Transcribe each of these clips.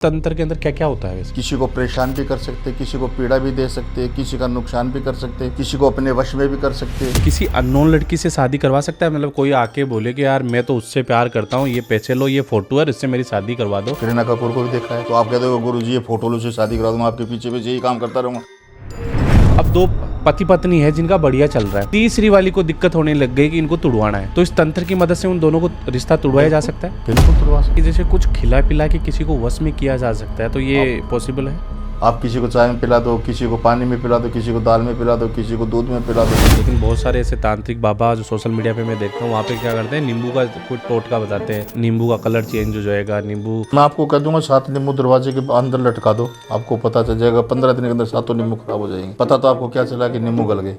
तंत्र के अंदर क्या क्या होता है वैसे? किसी को परेशान भी कर सकते, किसी को पीड़ा भी दे सकते, किसी का नुकसान भी कर सकते, किसी को अपने वश में भी कर सकते। किसी अननोन लड़की से शादी करवा सकता है? मतलब कोई आके बोले कि यार मैं तो उससे प्यार करता हूँ, ये पैसे लो, ये फोटो है, इससे मेरी शादी करवा दो। करीना कपूर को भी देखा है, तो आप कहते हो गुरुजी ये फोटो लो से शादी करा दूंगा, आपके पीछे यही काम करता रहूंगा। अब दो पति पत्नी है जिनका बढ़िया चल रहा है, तीसरी वाली को दिक्कत होने लग गई कि इनको तुड़वाना है, तो इस तंत्र की मदद से उन दोनों को रिश्ता तुड़वाया जा सकता है। बिल्कुल तुड़वा सकते। कि जैसे कुछ खिला पिला के किसी को वश में किया जा सकता है, तो ये पॉसिबल है? आप किसी को चाय में पिला दो, किसी को पानी में पिला दो, किसी को दाल में पिला दो, किसी को दूध में पिला दो। लेकिन बहुत सारे ऐसे तांत्रिक बाबा जो सोशल मीडिया पे मैं देखता हूँ, वहाँ पे क्या करते हैं, नींबू का कुछ टोटका बताते हैं, नींबू का कलर चेंज हो जाएगा। नींबू मैं आपको कह दूंगा 7 नींबू दरवाजे के अंदर लटका दो, आपको पता चल जाएगा 15 दिन के अंदर 7 नींबू खराब हो जाएंगे। पता तो आपको क्या चला कि नींबू गल गए।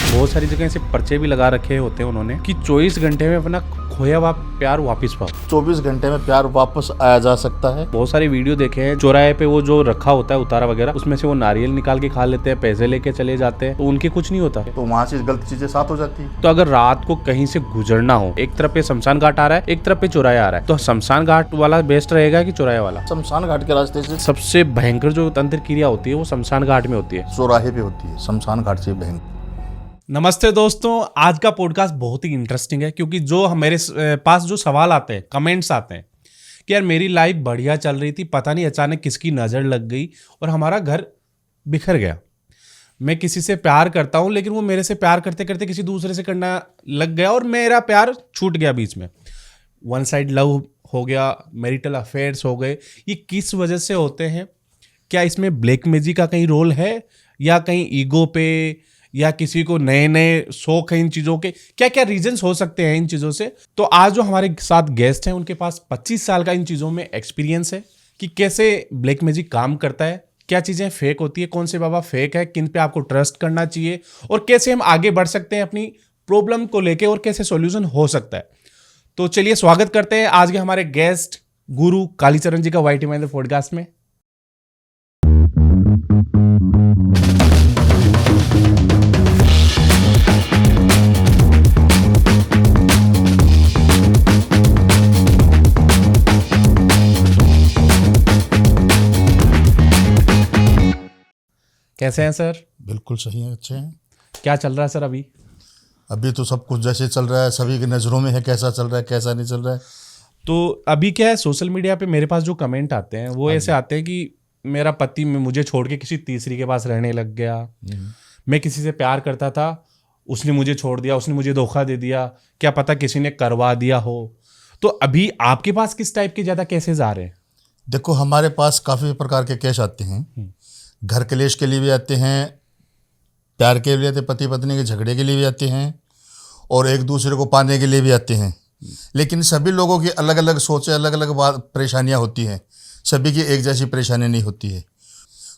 बहुत सारी जगह ऐसे पर्चे भी लगा रखे होते हैं उन्होंने कि 24 घंटे में अपना खोया हुआ प्यार वापस पाओ। 24 घंटे में प्यार वापस आया जा सकता है। बहुत सारी वीडियो देखे हैं, चौराहे पे वो जो रखा होता है उतारा वगैरह, उसमें से वो नारियल निकाल के खा लेते हैं, पैसे लेके चले जाते हैं, तो उनके कुछ नहीं होता। तो वहाँ से गलत चीजें साथ हो जाती है। तो अगर रात को कहीं से गुजरना हो, एक तरफ पे शमशान घाट आ रहा है, एक तरफ पे चौराहा आ रहा है, तो शमशान घाट वाला बेस्ट रहेगा कि चौराहे वाला? शमशान घाट के रास्ते से सबसे भयंकर जो तंत्र क्रिया होती है वो शमशान घाट में होती है, चौराहे पे होती है, शमशान घाट से भयंकर। नमस्ते दोस्तों, आज का पॉडकास्ट बहुत ही इंटरेस्टिंग है क्योंकि जो मेरे पास जो सवाल आते हैं, कमेंट्स आते हैं कि यार मेरी लाइफ बढ़िया चल रही थी, पता नहीं अचानक किसकी नज़र लग गई और हमारा घर बिखर गया। मैं किसी से प्यार करता हूँ लेकिन वो मेरे से प्यार करते करते किसी दूसरे से करना लग गया और मेरा प्यार छूट गया बीच में। वन साइड लव हो गया, मैरिटल अफेयर्स हो गए। ये किस वजह से होते हैं? क्या इसमें ब्लैक मैजिक का कहीं रोल है या कहीं ईगो पे या किसी को नए नए शौक है इन चीज़ों के? क्या क्या रीजंस हो सकते हैं इन चीज़ों से? तो आज जो हमारे साथ गेस्ट हैं उनके पास 25 साल का इन चीज़ों में एक्सपीरियंस है कि कैसे ब्लैक मैजिक काम करता है, क्या चीज़ें फेक होती है, कौन से बाबा फेक है, किन पे आपको ट्रस्ट करना चाहिए और कैसे हम आगे बढ़ सकते हैं अपनी प्रॉब्लम को लेके और कैसे सॉल्यूशन हो सकता है। तो चलिए स्वागत करते हैं आज के हमारे गेस्ट गुरु कालीचरण जी का वाईटी महेंद्र पॉडकास्ट में। कैसे हैं सर? बिल्कुल सही है, अच्छे हैं। क्या चल रहा है सर अभी? अभी तो सब कुछ जैसे चल रहा है, सभी की नज़रों में है कैसा चल रहा है कैसा नहीं चल रहा है। तो अभी क्या है, सोशल मीडिया पे मेरे पास जो कमेंट आते हैं वो ऐसे आते हैं कि मेरा पति मुझे छोड़ के किसी तीसरी के पास रहने लग गया, मैं किसी से प्यार करता था, उसने मुझे छोड़ दिया, उसने मुझे धोखा दे दिया, क्या पता किसी ने करवा दिया हो। तो अभी आपके पास किस टाइप के ज़्यादा केसेस आ रहे हैं? देखो हमारे पास काफ़ी प्रकार के केस आते हैं। घर कलेश के लिए भी आते हैं, प्यार के लिए आते हैं, पति पत्नी के झगड़े के लिए भी आते हैं और एक दूसरे को पाने के लिए भी आते हैं। लेकिन सभी लोगों की अलग अलग सोचें, अलग अलग बात परेशानियां होती हैं, सभी की एक जैसी परेशानी नहीं होती है।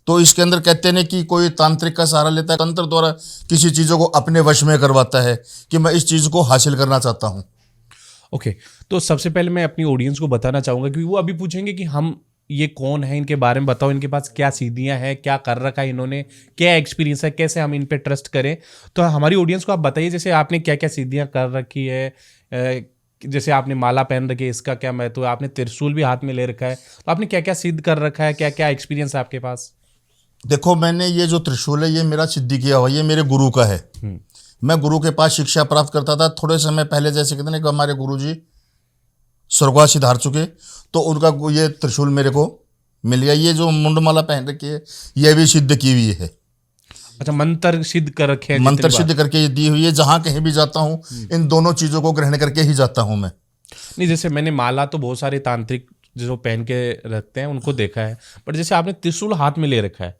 तो इसके अंदर कहते हैं कि कोई तांत्रिक का सहारा लेता है, तंत्र द्वारा किसी चीज़ों को अपने वश में करवाता है कि मैं इस चीज़ को हासिल करना चाहता हूँ। ओके, तो सबसे पहले मैं अपनी ऑडियंस को बताना चाहूँगा क्योंकि वो अभी पूछेंगे कि हम ये कौन है, इनके बारे में बताओ, इनके पास क्या सीढ़ियाँ हैं, क्या कर रखा है इन्होंने, क्या एक्सपीरियंस है, कैसे हम इन पे ट्रस्ट करें। तो हमारी ऑडियंस को आप बताइए, जैसे आपने क्या क्या सीढ़ियाँ कर रखी है, जैसे आपने माला पहन रखी है, इसका क्या महत्व है, आपने त्रिशूल भी हाथ में ले रखा है, तो आपने क्या क्या सिद्ध कर रखा है, क्या क्या एक्सपीरियंस है आपके पास? देखो मैंने ये जो त्रिशूल है ये मेरा सिद्धि किया हुआ, ये मेरे गुरु का है। मैं गुरु के पास शिक्षा प्राप्त करता था थोड़े समय पहले। जैसे कहते हैं कि हमारे गुरुजी स्वर्गवास सिधार चुके, तो उनका ये त्रिशूल मेरे को मिल गया। ये जो मुंडमाला पहन रखी है ये भी सिद्ध की हुई है। अच्छा, मंत्र सिद्ध कर रखे हैं? मंत्र सिद्ध करके ये दी हुई है। जहाँ कहीं भी जाता हूँ इन दोनों चीज़ों को ग्रहण करके ही जाता हूँ मैं। नहीं, जैसे मैंने माला तो बहुत सारे तांत्रिक जो पहन के रखते हैं उनको देखा है, बट जैसे आपने त्रिशूल हाथ में ले रखा है,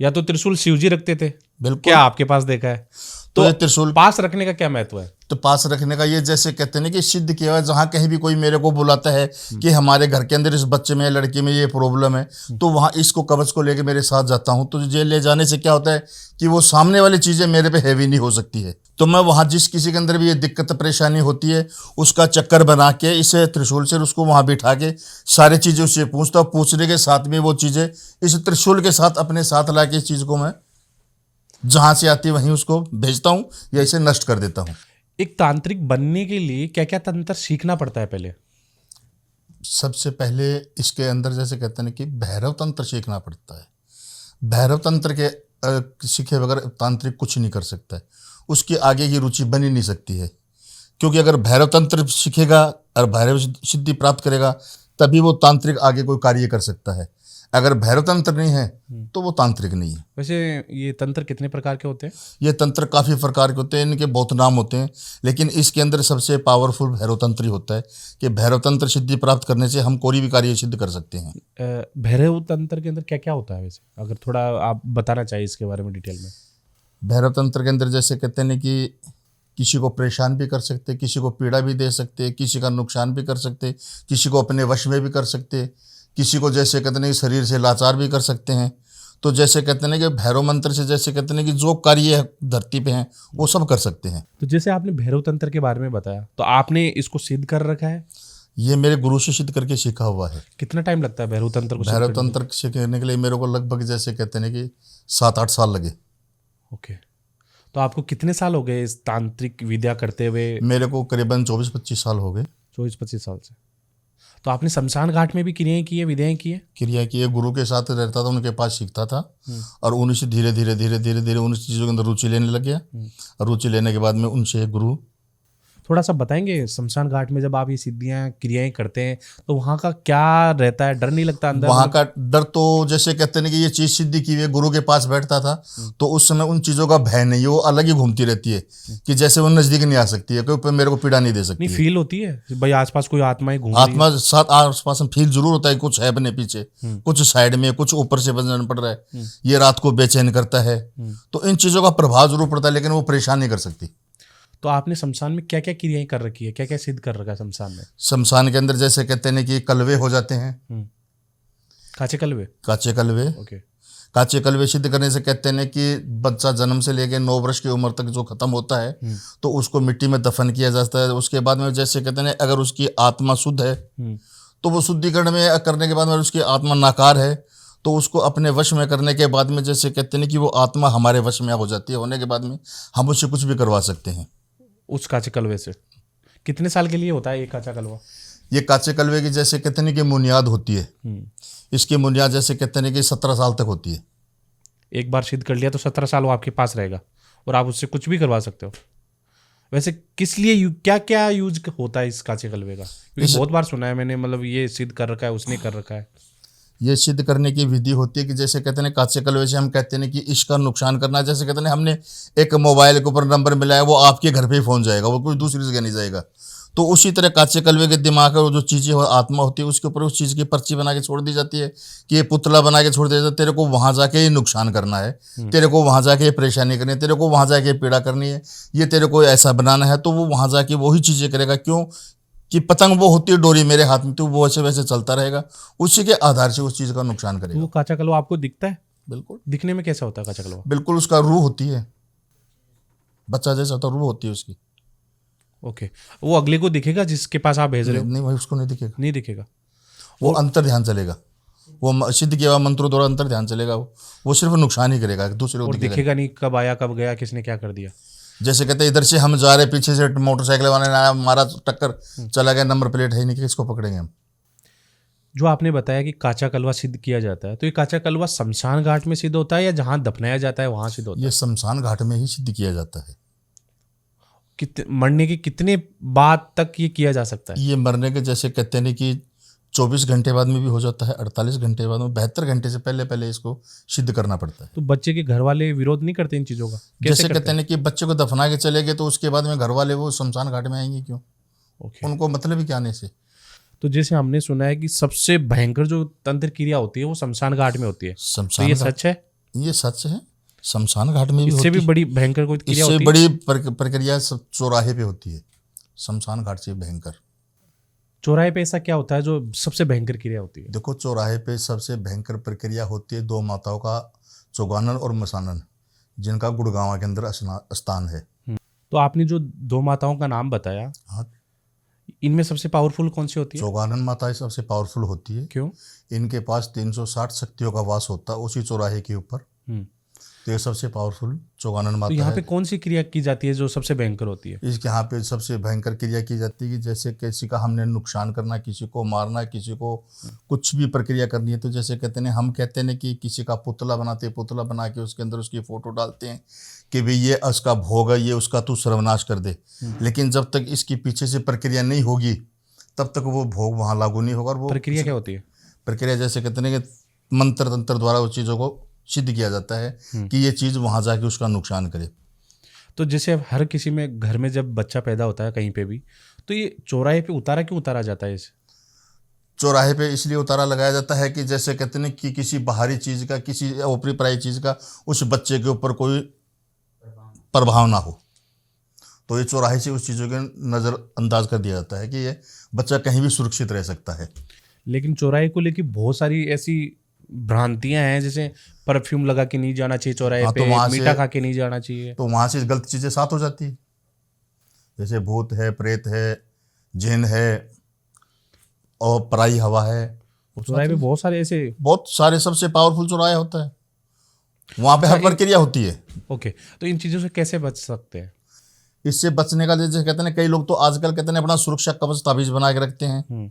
या तो त्रिशूल शिवजी रखते थे, बिल्कुल, क्या आपके पास देखा है? तो ये त्रिशूल पास रखने का क्या महत्व है? तो पास रखने का ये जैसे कहते हैं कि सिद्ध किया हुआ। जहाँ कहीं भी कोई मेरे को बुलाता है कि हमारे घर के अंदर इस बच्चे में लड़की में ये प्रॉब्लम है, तो वहाँ इसको कवच को लेके मेरे साथ जाता हूँ। तो ये ले जाने से क्या होता है कि वो सामने वाली चीज़ें मेरे पे हैवी नहीं हो सकती है। तो मैं वहाँ जिस किसी के अंदर भी ये दिक्कत परेशानी होती है उसका चक्कर बना के इसे त्रिशूल से उसको वहाँ बिठा के सारी चीज़ें उससे पूछता हूँ। पूछने के साथ में वो चीज़ें इस त्रिशूल के साथ अपने साथ ला के इस चीज़ को मैं जहाँ से आती है वहीं उसको भेजता हूँ या इसे नष्ट कर देता हूँ। एक तांत्रिक बनने के लिए क्या क्या तंत्र सीखना पड़ता है पहले? सबसे पहले इसके अंदर जैसे कहते हैं कि भैरव तंत्र सीखना पड़ता है। भैरव तंत्र के सीखे बगैर तांत्रिक कुछ नहीं कर सकता है, उसकी आगे की रुचि बन ही नहीं सकती है। क्योंकि अगर भैरव तंत्र सीखेगा और भैरव सिद्धि प्राप्त करेगा तभी वो तांत्रिक आगे कोई कार्य कर सकता है। अगर भैरव तंत्र नहीं है तो वो तांत्रिक नहीं है। वैसे ये तंत्र कितने प्रकार के होते हैं? ये तंत्र काफ़ी प्रकार के होते हैं, इनके बहुत नाम होते हैं, लेकिन इसके अंदर सबसे पावरफुल भैरव तंत्र ही होता है कि भैरव तंत्र सिद्धि प्राप्त करने से हम कोई भी कार्य सिद्ध कर सकते हैं। भैरव तंत्र के अंदर क्या क्या होता है वैसे, अगर थोड़ा आप बताना चाहिए इसके बारे में डिटेल में। भैरव तंत्र के अंदर जैसे कहते हैं कि किसी को परेशान भी कर सकते, किसी को पीड़ा भी दे सकते, किसी का नुकसान भी कर सकते, किसी को अपने वश में भी कर सकते, किसी को जैसे कहते हैं कि शरीर से लाचार भी कर सकते हैं। तो जैसे कहते हैं कि भैरव मंत्र से जैसे कहते हैं कि जो कार्य धरती पे हैं वो सब कर सकते हैं। तो जैसे आपने भैरव तंत्र के बारे में बताया, तो आपने इसको सिद्ध कर रखा है? ये मेरे गुरु से सिद्ध करके सीखा हुआ है। कितना टाइम लगता है भैरव तंत्र को? भैरव तंत्र सीखने के लिए मेरे को लगभग जैसे कहते हैं कि 7-8 साल लगे। ओके, तो आपको कितने साल हो गए इस तांत्रिक विद्या करते हुए? मेरे को करीबन 24-25 साल हो गए। 24-25 साल से। तो आपने शमशान घाट में भी क्रियाएं की है, विद्याएं की है? क्रिया की है, गुरु के साथ रहता था, उनके पास सीखता था और उन्हीं से धीरे धीरे उन चीज़ों के अंदर रुचि लेने लग गया। और रुचि लेने के बाद में उनसे गुरु। थोड़ा सा बताएंगे, शमशान घाट में जब आप ये सिद्धियां क्रियाएं करते हैं तो वहाँ का क्या रहता है? डर नहीं लगता अंदर? वहाँ का डर तो जैसे कहते हैं कि ये चीज़ सिद्धि की हुई, गुरु के पास बैठता था तो उस समय उन चीज़ों का भय नहीं है, वो अलग ही घूमती रहती है कि जैसे वो नज़दीक नहीं आ सकती है, कोई मेरे को पीड़ा नहीं दे सकती। नहीं फील होती है भाई आसपास कोई आत्माएं घूम रही है? आत्मा साथ आसपास में फील जरूर होता है, कुछ है अपने पीछे, कुछ साइड में, कुछ ऊपर से बजन पड़ रहा है, ये रात को बेचैन करता है। तो इन चीज़ों का प्रभाव जरूर पड़ता है, लेकिन वो परेशान नहीं कर सकती। तो आपने शमशान में क्या क्या क्रियाएं कर रखी है, क्या क्या सिद्ध कर रखा है शमशान में? शमशान के अंदर जैसे कहते हैं कि कलवे हो जाते हैं। काचे कलवे? काचे कलवे। ओके। काचे कलवे सिद्ध करने से कहते हैं कि बच्चा जन्म से लेकर 9 वर्ष की उम्र तक जो खत्म होता है तो उसको मिट्टी में दफन किया जाता है। उसके बाद में जैसे कहते हैं अगर उसकी आत्मा शुद्ध है तो वो शुद्धिकरण में करने के बाद में उसकी आत्मा नाकार है तो उसको अपने वश में करने के बाद में जैसे कहते हैं कि वो आत्मा हमारे वश में हो जाती है। होने के बाद में हम उससे कुछ भी करवा सकते हैं। उस काचे कलवे से कितने साल के लिए होता है ये काचा कलवा? ये काचे कलवे की जैसे कहते हैं कि बुनियाद होती है, इसकी बुनियाद जैसे कहते हैं कि 17 साल तक होती है। एक बार सिद्ध कर लिया तो 17 साल वो आपके पास रहेगा और आप उससे कुछ भी करवा सकते हो। वैसे किस लिए क्या क्या यूज होता है इस काचे कलवे का? क्योंकि बहुत बार सुना है मैंने, मतलब ये सिद्ध कर रखा है, उसने कर रखा है। ये सिद्ध करने की विधि होती है कि जैसे कहते हैं काचे कलवे से हम कहते हैं कि इसका नुकसान करना। जैसे कहते हैं हमने एक मोबाइल के ऊपर नंबर मिला है, वो आपके घर पे ही पहुंच जाएगा, वो कोई दूसरी जगह नहीं जाएगा। तो उसी तरह काचे कलवे के दिमाग में जो चीज़ें आत्मा होती है उसके ऊपर उस चीज़ की पर्ची बना के छोड़ दी जाती है कि ये पुतला बना के छोड़ दिया जाता है, तेरे को वहाँ जाके ये नुकसान करना है, तेरे को वहाँ जाके ये परेशानी करनी है, तेरे को वहाँ जाके पीड़ा करनी है, ये तेरे को ऐसा बनाना है। तो वो वहाँ जाके वही चीज़ें करेगा। क्यों कि पतंग वो होती है डोरी मेरे हाथ में, तो वो वैसे वैसे चलता रहेगा, उसी के आधार से उस चीज़ का नुकसान करेगा। वो काचा कलवा आपको दिखता है? बिल्कुल। दिखने में कैसा होता है काचा कलवा? बिल्कुल उसका रूह होती है, बच्चा जैसा होता है, रूह होती है उसकी। ओके, वो अगले को दिखेगा जिसके पास आप भेज रहे हो? नहीं भाई, उसको नहीं दिखेगा, नहीं दिखेगा। वो अंतर ध्यान चलेगा, वो सिद्ध किया हुआ मंत्रों द्वारा अंतर ध्यान चलेगा, वो सिर्फ नुकसान ही करेगा, दूसरे को दिखेगा नहीं कब आया कब गया, किसने क्या कर दिया। जैसे कहते हैं इधर से हम जा रहे, पीछे से मोटरसाइकिल वाले ने आया, मारा, टक्कर, चला गया, नंबर प्लेट है नहीं, किसको पकड़ेंगे हम। जो आपने बताया कि काचा कलवा सिद्ध किया जाता है, तो ये काचा कलवा शमशान घाट में सिद्ध होता है या जहां दफनाया जाता है वहां सिद्ध होता है? ये शमशान घाट में ही सिद्ध किया जाता है। मरने के कितने बाद तक ये किया जा सकता है? ये मरने के जैसे कहते हैं कि 24 घंटे बाद में भी हो जाता है, 48 घंटे बाद में, 72 घंटे से पहले पहले इसको सिद्ध करना पड़ता है। तो बच्चे के घर वाले विरोध नहीं करते इन चीज़ों का? जैसे कहते हैं कि बच्चे को दफना के चले गए तो उसके बाद में घर वाले वो शमशान घाट में आएंगे क्यों? उनको मतलब ही क्या आने से। तो जैसे हमने सुना है कि सबसे भयंकर जो तंत्र क्रिया होती है वो शमशान घाट में होती है, तो ये सच है? ये सच है, शमशान घाट में भी इससे भी बड़ी भयंकर कोई क्रिया होती है? इससे बड़ी प्रक्रिया चौराहे पे होती है, शमशान घाट से भयंकर। चौराहे पे ऐसा क्या होता है जो सबसे भयंकर क्रिया होती है? देखो, चौराहे पे सबसे भयंकर प्रक्रिया होती है 2 माताओं का, चौगानन और मसानन, जिनका गुड़गांव के अंदर स्थान है। तो आपने जो 2 माताओं का नाम बताया, हाँ, इनमें सबसे पावरफुल कौन सी होती है? चौगानन माता सबसे पावरफुल होती है। क्यों? इनके पास 360 शक्तियों का वास होता है उसी चौराहे के ऊपर। तो ये सबसे पावरफुल चौगानन तो माता यहाँ है। पे कौन सी क्रिया की जाती है जो सबसे भयंकर होती है? इसके यहाँ पे सबसे भयंकर क्रिया की जाती है कि जैसे किसी का हमने नुकसान करना, किसी को मारना, किसी को कुछ भी प्रक्रिया करनी है, तो जैसे कहते हैं, हम कहते हैं कि किसी का पुतला बनाते हैं, पुतला बना के उसके अंदर उसकी फ़ोटो डालते हैं कि भाई ये उसका भोग है, ये उसका तू सर्वनाश कर दे। लेकिन जब तक इसकी पीछे से प्रक्रिया नहीं होगी तब तक वो भोग वहाँ लागू नहीं होगा। और वो प्रक्रिया क्या होती है? प्रक्रिया जैसे कहते हैं कि मंत्र तंत्र द्वारा उस चीज़ों को सिद्ध किया जाता है कि ये चीज़ वहाँ जाके उसका नुकसान करे। तो जैसे अब हर किसी में घर में जब बच्चा पैदा होता है कहीं पे भी, तो ये चौराहे पे क्यों उतारा जाता है इसे? चौराहे पे इसलिए उतारा लगाया जाता है कि जैसे कहते हैं कि किसी बाहरी चीज़ का, किसी ऊपरी पराई चीज़ का उस बच्चे के ऊपर कोई प्रभाव ना हो, तो ये चौराहे से उस चीज़ों के नज़रअंदाज कर दिया जाता है कि ये बच्चा कहीं भी सुरक्षित रह सकता है। लेकिन चौराहे को लेके बहुत सारी ऐसी भ्रांतियां हैं, जैसे परफ्यूम लगा के नहीं जाना चाहिए चौराहे हाँ, पे, तो वहाँ मीठा से खा के नहीं जाना चाहिए। तो वहाँ से गलत चीज़ें साथ हो जाती है, जैसे भूत है, प्रेत है, जिन है और पराई हवा है। चौराहे पे बहुत सारे सबसे पावरफुल चौराहा होता है, वहाँ पे हर प्रक्रिया होती है। ओके, तो इन चीज़ों से कैसे बच सकते हैं? इससे बचने का जैसे कहते हैं, कई लोग तो आजकल कहते हैं अपना सुरक्षा कवच ताबीज बना के रखते हैं।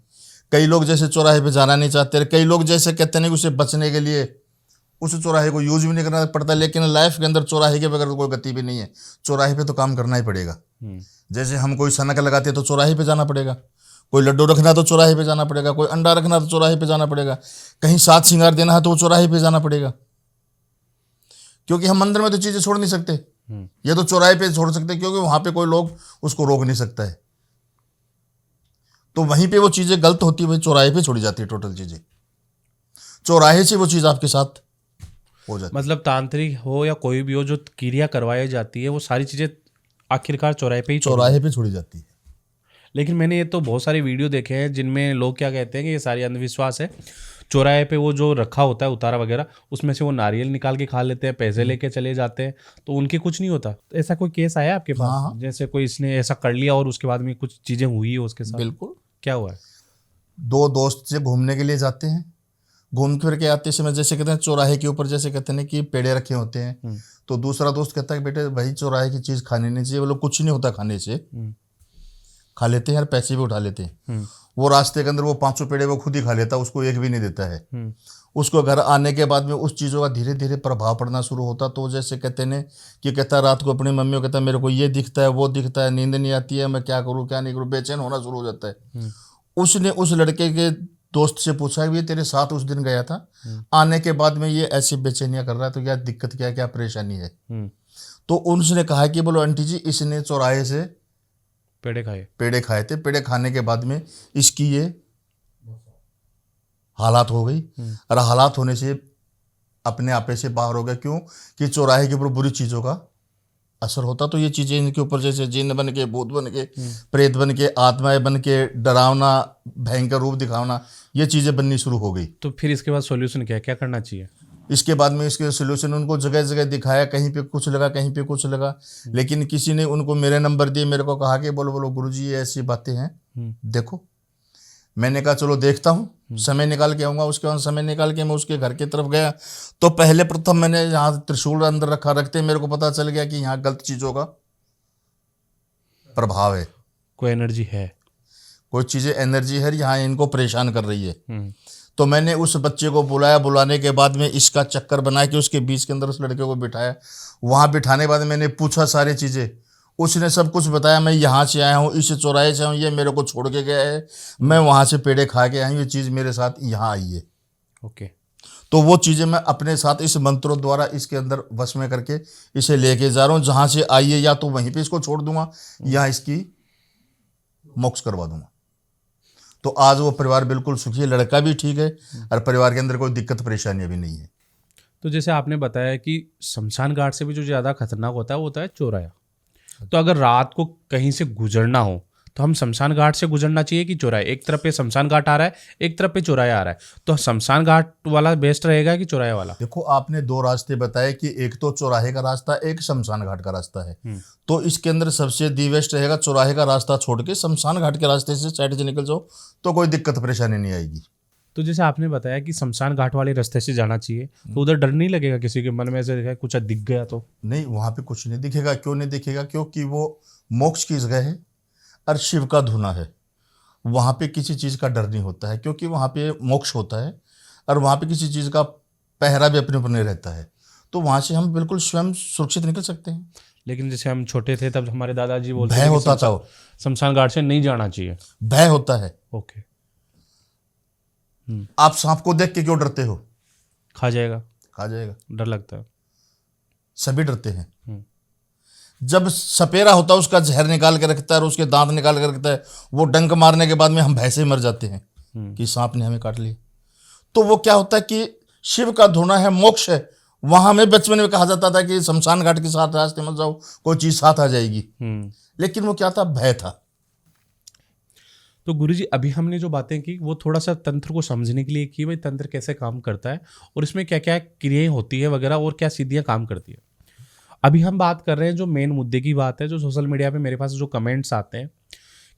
कई लोग जैसे चौराहे पे जाना नहीं चाहते, कई लोग जैसे कहते हैं कि उसे बचने के लिए उस चौराहे को यूज भी नहीं करना पड़ता। लेकिन लाइफ के अंदर चौराहे के बगैर कोई गति भी नहीं है, चौराहे पे तो काम करना ही पड़ेगा। जैसे हम कोई सनक लगाते हैं तो चौराहे पे जाना पड़ेगा, कोई लड्डू रखना तो चौराहे पे जाना पड़ेगा, कोई अंडा रखना तो चौराहे पे जाना पड़ेगा, कहीं साथ श्रृंगार देना है तो चौराहे पे जाना पड़ेगा। क्योंकि हम मंदिर में तो चीज़ें छोड़ नहीं सकते, ये तो चौराहे पे छोड़ सकते, क्योंकि वहाँ पे कोई लोग उसको रोक नहीं सकता है। तो वहीं पे वो चीज़ें गलत होती है, वही चौराहे पे छोड़ी जाती है। टोटल चीज़ें चौराहे से वो चीज़ आपके साथ हो जाती है। मतलब तांत्रिक हो या कोई भी हो, जो क्रिया करवाई जाती है वो सारी चीज़ें आखिरकार चौराहे पे ही चौराहे पे छोड़ी जाती है। लेकिन मैंने ये तो बहुत सारे वीडियो देखे हैं जिनमें लोग क्या कहते हैं कि ये सारी अंधविश्वास है। चौराहे पे वो जो रखा होता है उतारा वगैरह, उसमें से वो नारियल निकाल के खा लेते हैं, पैसे लेके चले जाते हैं, तो उनके कुछ नहीं होता। ऐसा कोई केस आया आपके पास? हाँ। जैसे कोई इसने ऐसा कर लिया और उसके बाद में कुछ चीज़ें हुई है उसके साथ? बिल्कुल। क्या हुआ है? दो दोस्त से घूमने के लिए जाते हैं, घूम फिर के आते समय जैसे कहते हैं चौराहे के ऊपर जैसे कहते हैं कि पेड़े रखे होते हैं, तो दूसरा दोस्त कहता है कि बेटे भाई चौराहे की चीज़ खानी नहीं चाहिए। वो लोग कुछ नहीं होता खाने से, खा लेते हैं और पैसे भी उठा लेते हैं। वो रास्ते के अंदर वो 500 पेड़े वो खुद ही खा लेता, उसको एक भी नहीं देता है। उसको घर आने के बाद में उस चीज़ों का धीरे धीरे प्रभाव पड़ना शुरू होता। तो जैसे कहते हैं कि कहता है रात को अपनी मम्मी को कहता है मेरे को ये दिखता है, वो दिखता है, नींद नहीं आती है, मैं क्या करूँ क्या नहीं करूँ, बेचैन होना शुरू हो जाता है। उसने उस लड़के के दोस्त से पूछा कि ये तेरे साथ उस दिन गया था, आने के बाद में ये ऐसी बेचैनियाँ कर रहा है, तो क्या दिक्कत क्या परेशानी है? तो उसने कहा कि बोलो आंटी जी, इसने चौराहे से पेड़े खाए थे, पेड़े खाने के बाद में इसकी ये हालात हो गई, और हालात होने से अपने आपे से बाहर हो गया। क्यों? कि चौराहे के ऊपर बुरी चीज़ों का असर होता। तो ये चीज़ें इनके ऊपर जैसे जिन बन के, भूत बन के, प्रेत बन के, आत्माएं बन के डरावना भयंकर रूप दिखावना, ये चीज़ें बननी शुरू हो गई। तो फिर इसके बाद सॉल्यूशन क्या करना चाहिए? इसके बाद में इसके सोल्यूशन उनको जगह जगह दिखाया, कहीं पे कुछ लगा, कहीं पे कुछ लगा, लेकिन किसी ने उनको मेरे नंबर दिए, मेरे को कहा कि बोलो गुरुजी ये ऐसी बातें हैं, देखो। मैंने कहा चलो देखता हूँ, समय निकाल के आऊँगा। उसके बाद समय निकाल के मैं उसके घर की तरफ गया, तो पहले प्रथम मैंने यहाँ त्रिशूल अंदर रखते मेरे को पता चल गया कि यहाँ गलत चीज़ों का प्रभाव है, कोई एनर्जी है, कोई चीज़ें एनर्जी है यहाँ इनको परेशान कर रही है। तो मैंने उस बच्चे को बुलाया, बुलाने के बाद में इसका चक्कर बना के उसके बीच के अंदर उस लड़के को बिठाया। वहाँ बिठाने के बाद मैंने पूछा सारी चीज़ें, उसने सब कुछ बताया। मैं यहाँ से आया हूँ, इस चौराहे से हूँ, ये मेरे को छोड़ के गया है, मैं वहाँ से पेड़े खा के आई हूँ, ये चीज़ मेरे साथ यहाँ आई है। ओके। तो वो चीज़ें मैं अपने साथ इस मंत्रों द्वारा इसके अंदर वश में करके इसे लेके जा रहा हूँ। जहाँ से आई है या तो वहीं पे इसको छोड़ दूंगा या इसकी मोक्ष करवा दूंगा। तो आज वो परिवार बिल्कुल सुखी है, लड़का भी ठीक है और परिवार के अंदर कोई दिक्कत परेशानी भी नहीं है। तो जैसे आपने बताया कि शमशान घाट से भी जो ज़्यादा खतरनाक होता है वो होता है चौराहा। तो अगर रात को कहीं से गुजरना हो तो हम शमशान घाट से गुजरना चाहिए कि चौराहे? एक तरफ पे शमशान घाट आ रहा है, एक तरफ पे चौराहा आ रहा है, तो शमशान घाट वाला बेस्ट रहेगा कि चौराहे वाला? देखो आपने दो रास्ते बताए कि एक तो चौराहे का रास्ता, एक शमशान घाट का रास्ता है। तो इसके अंदर सबसे दी बेस्ट रहेगा चौराहे का रास्ता छोड़ के शमशान घाट के रास्ते से साइड से निकल जाओ, तो कोई दिक्कत परेशानी नहीं आएगी। तो जैसे आपने बताया कि शमशान घाट वाले रास्ते से जाना चाहिए, तो उधर डर नहीं लगेगा किसी के मन में ऐसे देखा कुछ दिख गया तो? नहीं, वहां पे कुछ नहीं दिखेगा। क्यों नहीं दिखेगा? क्योंकि वो मोक्ष की जगह है और शिव का धुना है। वहां पे किसी चीज का डर नहीं होता है, क्योंकि वहां पे मोक्ष होता है और वहां पे किसी चीज का पहरा भी अपने ऊपर नहीं रहता है। तो वहां से हम बिल्कुल स्वयं सुरक्षित निकल सकते हैं। लेकिन जैसे हम छोटे थे तब हमारे दादाजी बोलते भय थे कि होता था, वो शमशान घाट से नहीं जाना चाहिए। भय होता है। ओके। आप सांप को देख के क्यों डरते हो? खा जाएगा, खा जाएगा। डर लगता है। सभी डरते हैं। जब सपेरा होता है उसका जहर निकाल के रखता है और उसके दांत निकाल के रखता है, वो डंक मारने के बाद में हम भय से मर जाते हैं कि सांप ने हमें काट लिया। तो वो क्या होता है कि शिव का धुना है, मोक्ष है। वहां हमें बचपन में कहा जाता था कि शमशान घाट के साथ रास्ते में जाओ, कोई चीज साथ आ जाएगी। लेकिन वो क्या था? भय था। तो गुरुजी अभी हमने जो बातें की वो थोड़ा सा तंत्र को समझने के लिए की, भाई तंत्र कैसे काम करता है और इसमें क्या क्या क्रियाएं होती है वगैरह और क्या सिद्धियां काम करती है। अभी हम बात कर रहे हैं जो मेन मुद्दे की बात है, जो सोशल मीडिया पे मेरे पास जो कमेंट्स आते हैं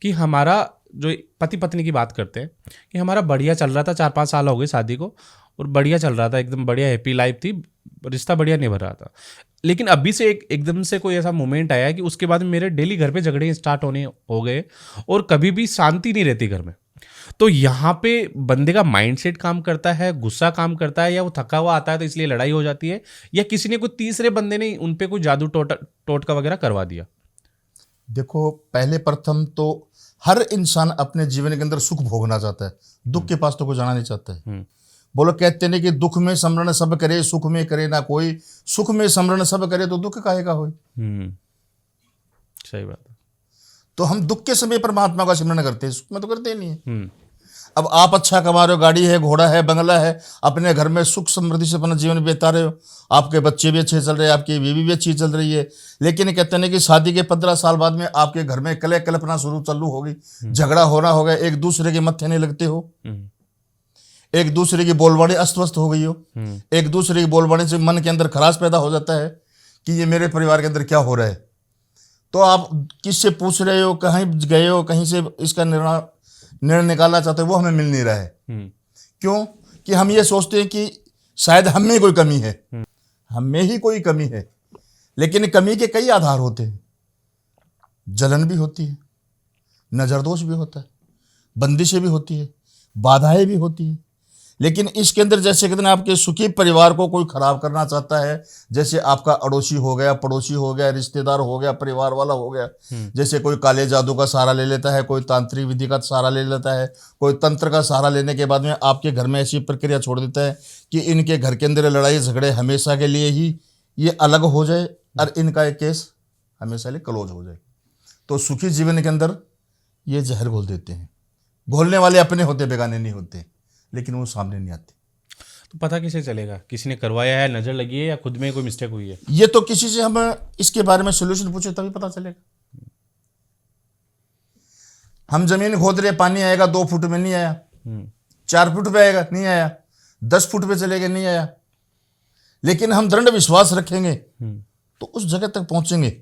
कि हमारा जो पति पत्नी की बात करते हैं कि हमारा बढ़िया चल रहा था, 4-5 साल हो गए शादी को और बढ़िया चल रहा था, एकदम बढ़िया हैप्पी लाइफ थी, रिश्ता बढ़िया निभा रहा था। लेकिन अभी से एकदम से कोई ऐसा मोमेंट आया कि उसके बाद मेरे डेली घर पे झगड़े स्टार्ट होने हो गए और कभी भी शांति नहीं रहती घर में। तो यहाँ पे बंदे का माइंडसेट काम करता है, गुस्सा काम करता है, या वो थका हुआ आता है तो इसलिए लड़ाई हो जाती है, या किसी ने कोई तीसरे बंदे ने उन पे कोई जादू टोटका वगैरह करवा दिया? देखो, पहले प्रथम तो हर इंसान अपने जीवन के अंदर सुख भोगना चाहता है, दुख के पास तो कोई जाना नहीं चाहता है। बोलो, कहते नहीं कि दुख में स्मरण सब करे, सुख में करे ना कोई। सुख में स्मरण सब करे तो दुख काहे का होई। सही बात है। तो हम दुख के समय परमात्मा का स्मरण करते हैं, सुख में तो करते ही नहीं है। अब आप अच्छा कमा रहे हो, गाड़ी है, घोड़ा है, बंगला है, अपने घर में सुख समृद्धि से अपना जीवन बिता रहे हो, आपके बच्चे भी अच्छे चल रहे हैं, आपकी बीवी भी अच्छी चल रही है। लेकिन कहते हैं कि शादी के 15 साल बाद में आपके घर में कलह कल्पना चालू हो गई, झगड़ा होना हो गया, एक दूसरे के मत्थे नहीं लगते हो, एक दूसरे की बोलबाणी अस्त-व्यस्त हो गई हो, एक दूसरे की बोलबाणी से मन के अंदर खराश पैदा हो जाता है कि ये मेरे परिवार के अंदर क्या हो रहा है। तो आप किससे पूछ रहे हो, कहीं गए हो, कहीं से इसका निर्णय निकालना चाहते हो, वो हमें मिल नहीं रहा है। क्यों? कि हम ये सोचते हैं कि शायद हम में कोई कमी है, हम में ही कोई कमी है। लेकिन कमी के कई आधार होते हैं। जलन भी होती है, नजरदोष भी होता है, बंदिशें भी होती है, बाधाएं भी होती है। लेकिन इसके अंदर जैसे कहते हैं आपके सुखी परिवार को कोई खराब करना चाहता है, जैसे आपका अड़ोसी हो गया, पड़ोसी हो गया, रिश्तेदार हो गया, परिवार वाला हो गया। जैसे कोई काले जादू का सहारा ले लेता है, कोई तांत्रिक विधि का सहारा ले लेता है, कोई तंत्र का सहारा लेने के बाद में आपके घर में ऐसी प्रक्रिया छोड़ देता है कि इनके घर के अंदर लड़ाई झगड़े हमेशा के लिए ही ये अलग हो जाए और इनका एक केस हमेशा लिए क्लोज हो जाए। तो सुखी जीवन के अंदर ये जहर घोल देते हैं। घोलने वाले अपने होते, बेगाने नहीं होते, लेकिन वो सामने नहीं आते। तो पता कैसे चलेगा किसी ने करवाया है, नजर लगी है, या खुद में कोई मिस्टेक हुई है? ये तो किसी से हम इसके बारे में सोल्यूशन पूछे तभी पता चलेगा। हम जमीन खोद रहे, पानी आएगा 2 फुट में नहीं आया, 4 फुट पे आएगा नहीं आया, 10 फुट पे चलेगा नहीं आया। लेकिन हम दृढ़ विश्वास रखेंगे तो उस जगह तक पहुंचेंगे।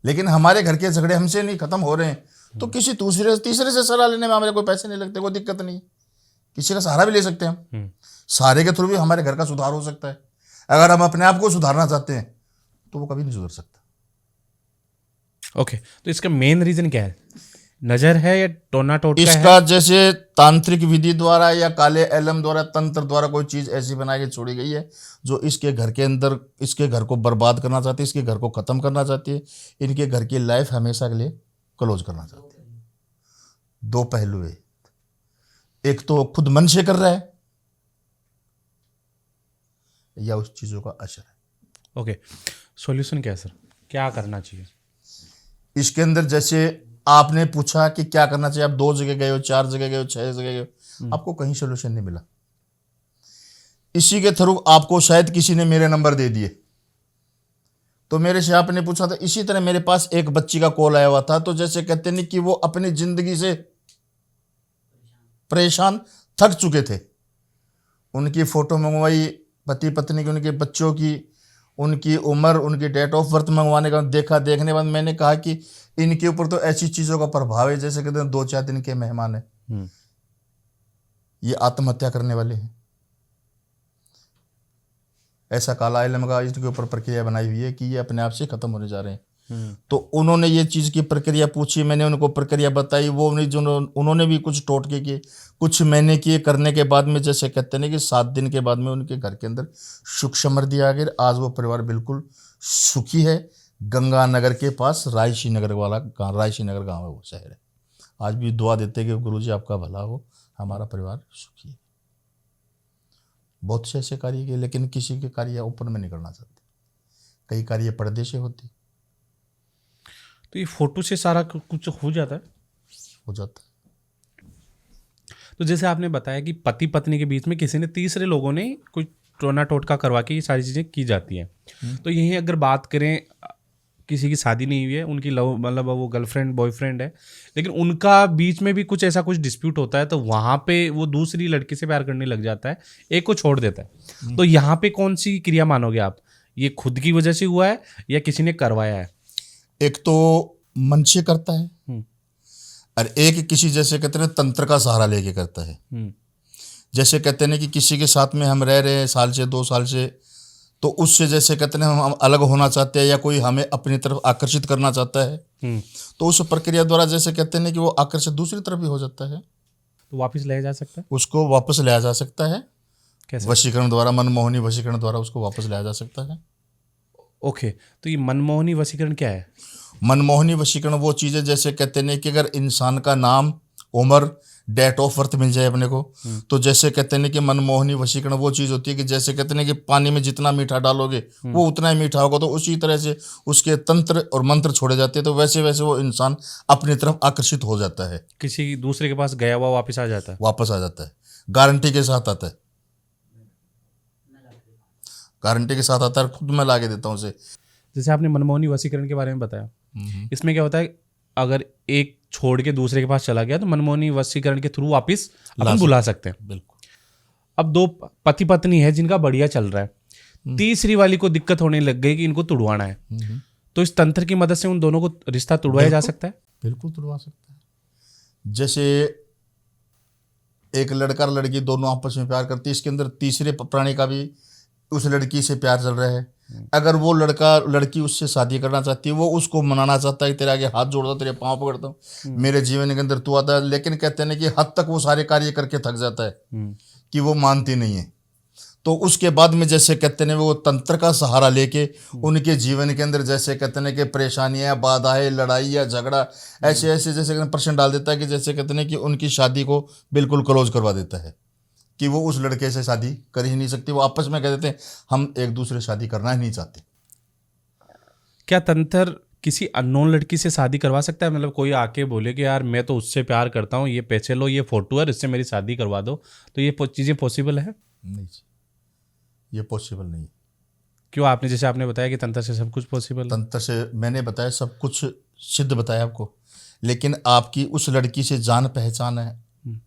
लेकिन हमारे घर के झगड़े हमसे नहीं खत्म हो रहे हैं तो किसी दूसरे तीसरे से सलाह लेने में हमारे कोई पैसे नहीं लगते, कोई दिक्कत नहीं। किसी का सहारा भी ले सकते हैं हम। सहारे के थ्रू भी हमारे घर का सुधार हो सकता है। अगर हम अपने आप को सुधारना चाहते हैं तो वो कभी नहीं सुधर सकता। ओके, तो इसका मेन रीजन क्या है? नजर है या टोना टोटका इसका है? जैसे तांत्रिक विधि द्वारा या काले एलम द्वारा, तंत्र द्वारा कोई चीज ऐसी बना के छोड़ी गई है जो इसके घर के अंदर इसके घर को बर्बाद करना चाहती है, इसके घर को खत्म करना चाहती है, इनके घर की लाइफ हमेशा के लिए क्लोज करना चाहती है। 2 पहलू है, एक तो खुद मन से कर रहा है या उस चीजों का असर है। ओके, सॉल्यूशन क्या है सर? क्या करना चाहिए इसके अंदर? जैसे आपने पूछा कि क्या करना चाहिए, आप 2 जगह गए हो, 4 जगह गए हो, 6 जगह गए हो, आपको कहीं सोल्यूशन नहीं मिला। इसी के थ्रू आपको शायद किसी ने मेरे नंबर दे दिए, तो मेरे से आपने पूछा था। इसी तरह मेरे पास एक बच्ची का कॉल आया हुआ था, तो जैसे कहते नहीं कि वो अपनी जिंदगी से परेशान थक चुके थे। उनकी फोटो मंगवाई, पति पत्नी की, उनके बच्चों की, उनकी उम्र, उनकी डेट ऑफ बर्थ मंगवाने का देखा। देखने के बाद मैंने कहा कि इनके ऊपर तो ऐसी चीज़ों का प्रभाव है जैसे कहते हैं 2-4 दिन के मेहमान है। ये आत्महत्या करने वाले हैं। ऐसा काला इल्म का इसके ऊपर प्रक्रिया बनाई हुई है कि ये अपने आप से खत्म होने जा रहे हैं। तो उन्होंने ये चीज़ की प्रक्रिया पूछी, मैंने उनको प्रक्रिया बताई, वो नहीं जो उन्होंने भी कुछ टोटके किए, कुछ महीने किए, करने के बाद में जैसे कहते हैं कि 7 दिन के बाद में उनके घर के अंदर सुख समृद्धि आ गई। आज वो परिवार बिल्कुल सुखी है। गंगानगर के पास रायसी नगर वाला गाँव, रायसी नगर गाँव है, वो शहर है। आज भी दुआ देते हैं कि गुरुजी आपका भला हो, हमारा परिवार सुखी है। बहुत से ऐसे कार्य किए, लेकिन किसी के कार्य ओपन में नहीं करना चाहते, कई कार्य पर्दे से होते। तो ये फोटो से सारा कुछ हो जाता है? हो जाता है। तो जैसे आपने बताया कि पति पत्नी के बीच में किसी ने तीसरे लोगों ने कोई टोना टोटका करवा के ये सारी चीज़ें की जाती हैं। तो यहीं अगर बात करें, किसी की शादी नहीं हुई है, उनकी लव मतलब वो गर्लफ्रेंड बॉयफ्रेंड है, लेकिन उनका बीच में भी कुछ ऐसा कुछ डिस्प्यूट होता है, तो वहाँ पे वो दूसरी लड़की से प्यार करने लग जाता है, एक को छोड़ देता है। तो यहाँ पे कौन सी क्रिया मानोगे आप? ये खुद की वजह से हुआ है या किसी ने करवाया है? एक तो मन से करता है और एक किसी जैसे कहते हैं तंत्र का सहारा लेके करता है। जैसे कहते हैं कि किसी के साथ में हम रह रहे हैं साल से 2 साल से, तो उससे जैसे कहते हैं हम अलग होना चाहते हैं या कोई हमें अपनी तरफ आकर्षित करना चाहता है, तो उस प्रक्रिया द्वारा जैसे कहते हैं कि वो आकर्षित दूसरी तरफ भी हो जाता है, तो वापस लाया जा सकता है? उसको वापस लाया जा सकता है। कैसे? वशीकरण द्वारा, मनमोहनी वशीकरण द्वारा उसको वापस लाया जा सकता है। ओके, तो ये मनमोहनी वशीकरण क्या है? मनमोहनी वशीकरण वो चीज़ है जैसे कहते हैं कि अगर इंसान का नाम, उम्र, डेट ऑफ बर्थ मिल जाए अपने को, तो जैसे कहते हैं कि मनमोहनी वशीकरण वो चीज़ होती है कि जैसे कहते हैं कि पानी में जितना मीठा डालोगे वो उतना ही मीठा होगा, तो उसी तरह से उसके तंत्र और मंत्र छोड़े जाते हैं, तो वैसे वैसे वो इंसान अपनी तरफ आकर्षित हो जाता है, किसी दूसरे के पास गया हुआ वापस आ जाता है? वापस आ जाता है। गारंटी के साथ आता है, गारंटी के साथ आता है। खुद मैं ला के देता हूँ उसे। जैसे आपने मनमोहनी वशीकरण के बारे में बताया, इसमें क्या होता है, अगर एक छोड़ के दूसरे के पास चला गया तो मनमोहनी वशीकरण के थ्रू वापस अपन बुला सकते हैं। बिल्कुल। अब 2 पति पत्नी है जिनका बढ़िया चल रहा है, तीसरी वाली को दिक्कत होने लग गई कि इनको तुड़वाना है, तो इस तंत्र की मदद से उन दोनों को रिश्ता तुड़वाया जा सकता है? बिल्कुल तुड़वा सकता है। जैसे एक लड़का और लड़की दोनों आपस में प्यार करती है, इसके अंदर तीसरे प्राणी का भी उस लड़की से प्यार चल रहा है। अगर वो लड़का लड़की उससे शादी करना चाहती है, वो उसको मनाना चाहता है, तेरे आगे हाथ जोड़ता, तेरे पाँव पकड़ता हूँ, मेरे जीवन के अंदर तू आता है, लेकिन कहते हैं ना कि हद तक वो सारे कार्य करके थक जाता है कि वो मानती नहीं है। तो उसके बाद में जैसे कहते हैं वो तंत्र का सहारा लेके उनके जीवन के अंदर जैसे कहते हैं कि परेशानियां, बाधाएं, लड़ाई या झगड़ा ऐसे ऐसे जैसे प्रश्न डाल देता है कि जैसे कहते हैं कि उनकी शादी को बिल्कुल क्लोज करवा देता है कि वो उस लड़के से शादी कर ही नहीं सकती। वो आपस में कह देते हैं हम एक दूसरे शादी करना ही नहीं चाहते। क्या तंत्र किसी अननोन लड़की से शादी करवा सकता है? मतलब कोई आके बोले कि यार मैं तो उससे प्यार करता हूँ, ये पैसे लो, ये फोटो है, इससे मेरी शादी करवा दो, तो ये चीज़ें पॉसिबल है? नहीं, ये पॉसिबल नहीं। क्यों? आपने जैसे आपने बताया कि तंत्र से सब कुछ पॉसिबल है। तंत्र से मैंने बताया सब कुछ सिद्ध बताया आपको, लेकिन आपकी उस लड़की से जान पहचान है,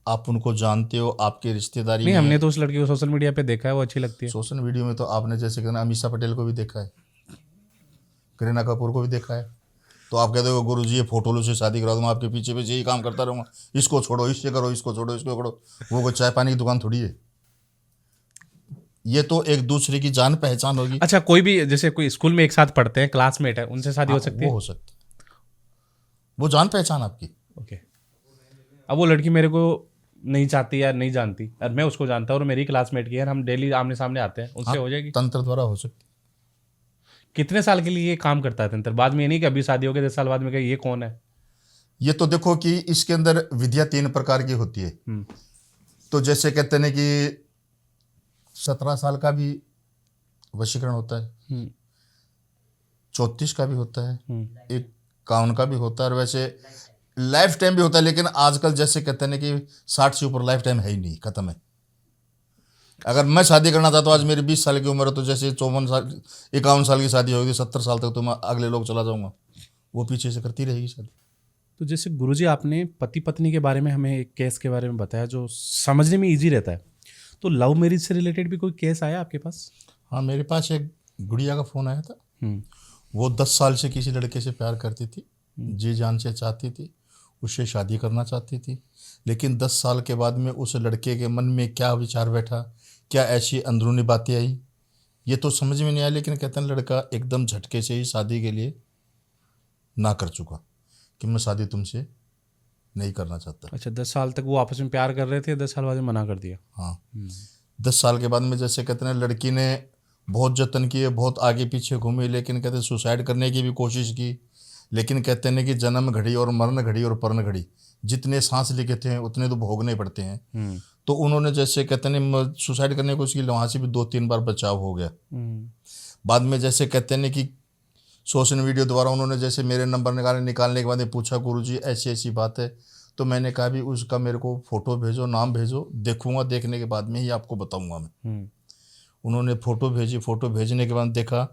आप उनको जानते हो, आपके रिश्तेदारी नहीं, में। हमने तो उस लड़की को सोशल मीडिया पे देखा है, वो अच्छी लगती है। सोशल वीडियो में तो आपने जैसे कहना अमीषा पटेल को भी देखा है, करीना कपूर को भी देखा है, तो आप कहते हो गुरुजी ये फोटो से शादी करा दूंगा, आपके पीछे पीछे यही काम करता रहूँगा, इसको छोड़ो, इससे करो, इसको छोड़ो, इसको करो। वो कोई चाय पानी की दुकान थोड़ी है, ये तो एक दूसरे की जान पहचान होगी। अच्छा, कोई भी जैसे कोई स्कूल में एक साथ पढ़ते हैं, क्लासमेट है, उनसे शादी हो सकती है? वो हो सकती है, वो जान पहचान आपकी। ओके। अब वो लड़की मेरे को नहीं चाहती या नहीं जानती, और मैं उसको जानता हूँ और मेरी क्लासमेट की है, हम डेली आमने सामने आते हैं, उससे हो जाएगी? तंत्र द्वारा हो सकती। कितने साल के लिए ये काम करता है तंत्र? बाद में ये नहीं कि अभी शादी हो गई 10 साल बाद में कहीं ये कौन है? ये तो देखो कि इसके अंदर विधियां 3 प्रकार की होती है। तो जैसे कहते हैं कि 17 साल का भी वशीकरण होता है, 34 का भी होता है, 51 का भी होता है, और वैसे लाइफ टाइम भी होता है। लेकिन आजकल जैसे कहते हैं कि 60 से ऊपर लाइफ टाइम है ही नहीं, खत्म है। अगर मैं शादी करना चाहता हूँ, आज मेरी 20 साल की उम्र है, तो जैसे 54 साल 51 साल की शादी होगी, 70 साल तक तो मैं अगले लोग चला जाऊंगा, वो पीछे से करती रहेगी शादी। तो जैसे गुरुजी आपने पति पत्नी के बारे में हमें एक केस के बारे में बताया जो समझने में ईजी रहता है, तो लव मैरिज से रिलेटेड भी कोई केस आया आपके पास? हाँ, मेरे पास एक गुड़िया का फ़ोन आया था। वो 10 साल से किसी लड़के से प्यार करती थी, जी जान से चाहती थी, उससे शादी करना चाहती थी, लेकिन 10 साल के बाद में उस लड़के के मन में क्या विचार बैठा, क्या ऐसी अंदरूनी बातें आई, ये तो समझ में नहीं आया। लेकिन कहते हैं लड़का एकदम झटके से ही शादी के लिए ना कर चुका कि मैं शादी तुमसे नहीं करना चाहता। अच्छा, 10 साल तक वो आपस में प्यार कर रहे थे, 10 साल बाद में मना कर दिया। हाँ, 10 साल के बाद में जैसे कहते हैं लड़की ने बहुत जतन किए, बहुत आगे पीछे घूमी, लेकिन कहते हैं सुसाइड करने की भी कोशिश की। लेकिन कहते हैं कि जन्म घड़ी और मरण घड़ी और पर्ण घड़ी, जितने सांस लिखे थे उतने तो भोगने पड़ते हैं। तो उन्होंने जैसे कहते हैं सुसाइड करने की कोशिश की, वहाँ से भी 2-3 बार बचाव हो गया। बाद में जैसे कहते हैं कि सोशल मीडिया द्वारा उन्होंने जैसे मेरे नंबर निकालने के बाद में पूछा, गुरुजी ऐसी ऐसी बात है। तो मैंने कहा भी उसका मेरे को फ़ोटो भेजो, नाम भेजो, देखूंगा, देखने के बाद में ही आपको बताऊंगा मैं। उन्होंने फ़ोटो भेजी। फ़ोटो भेजने के बाद देखा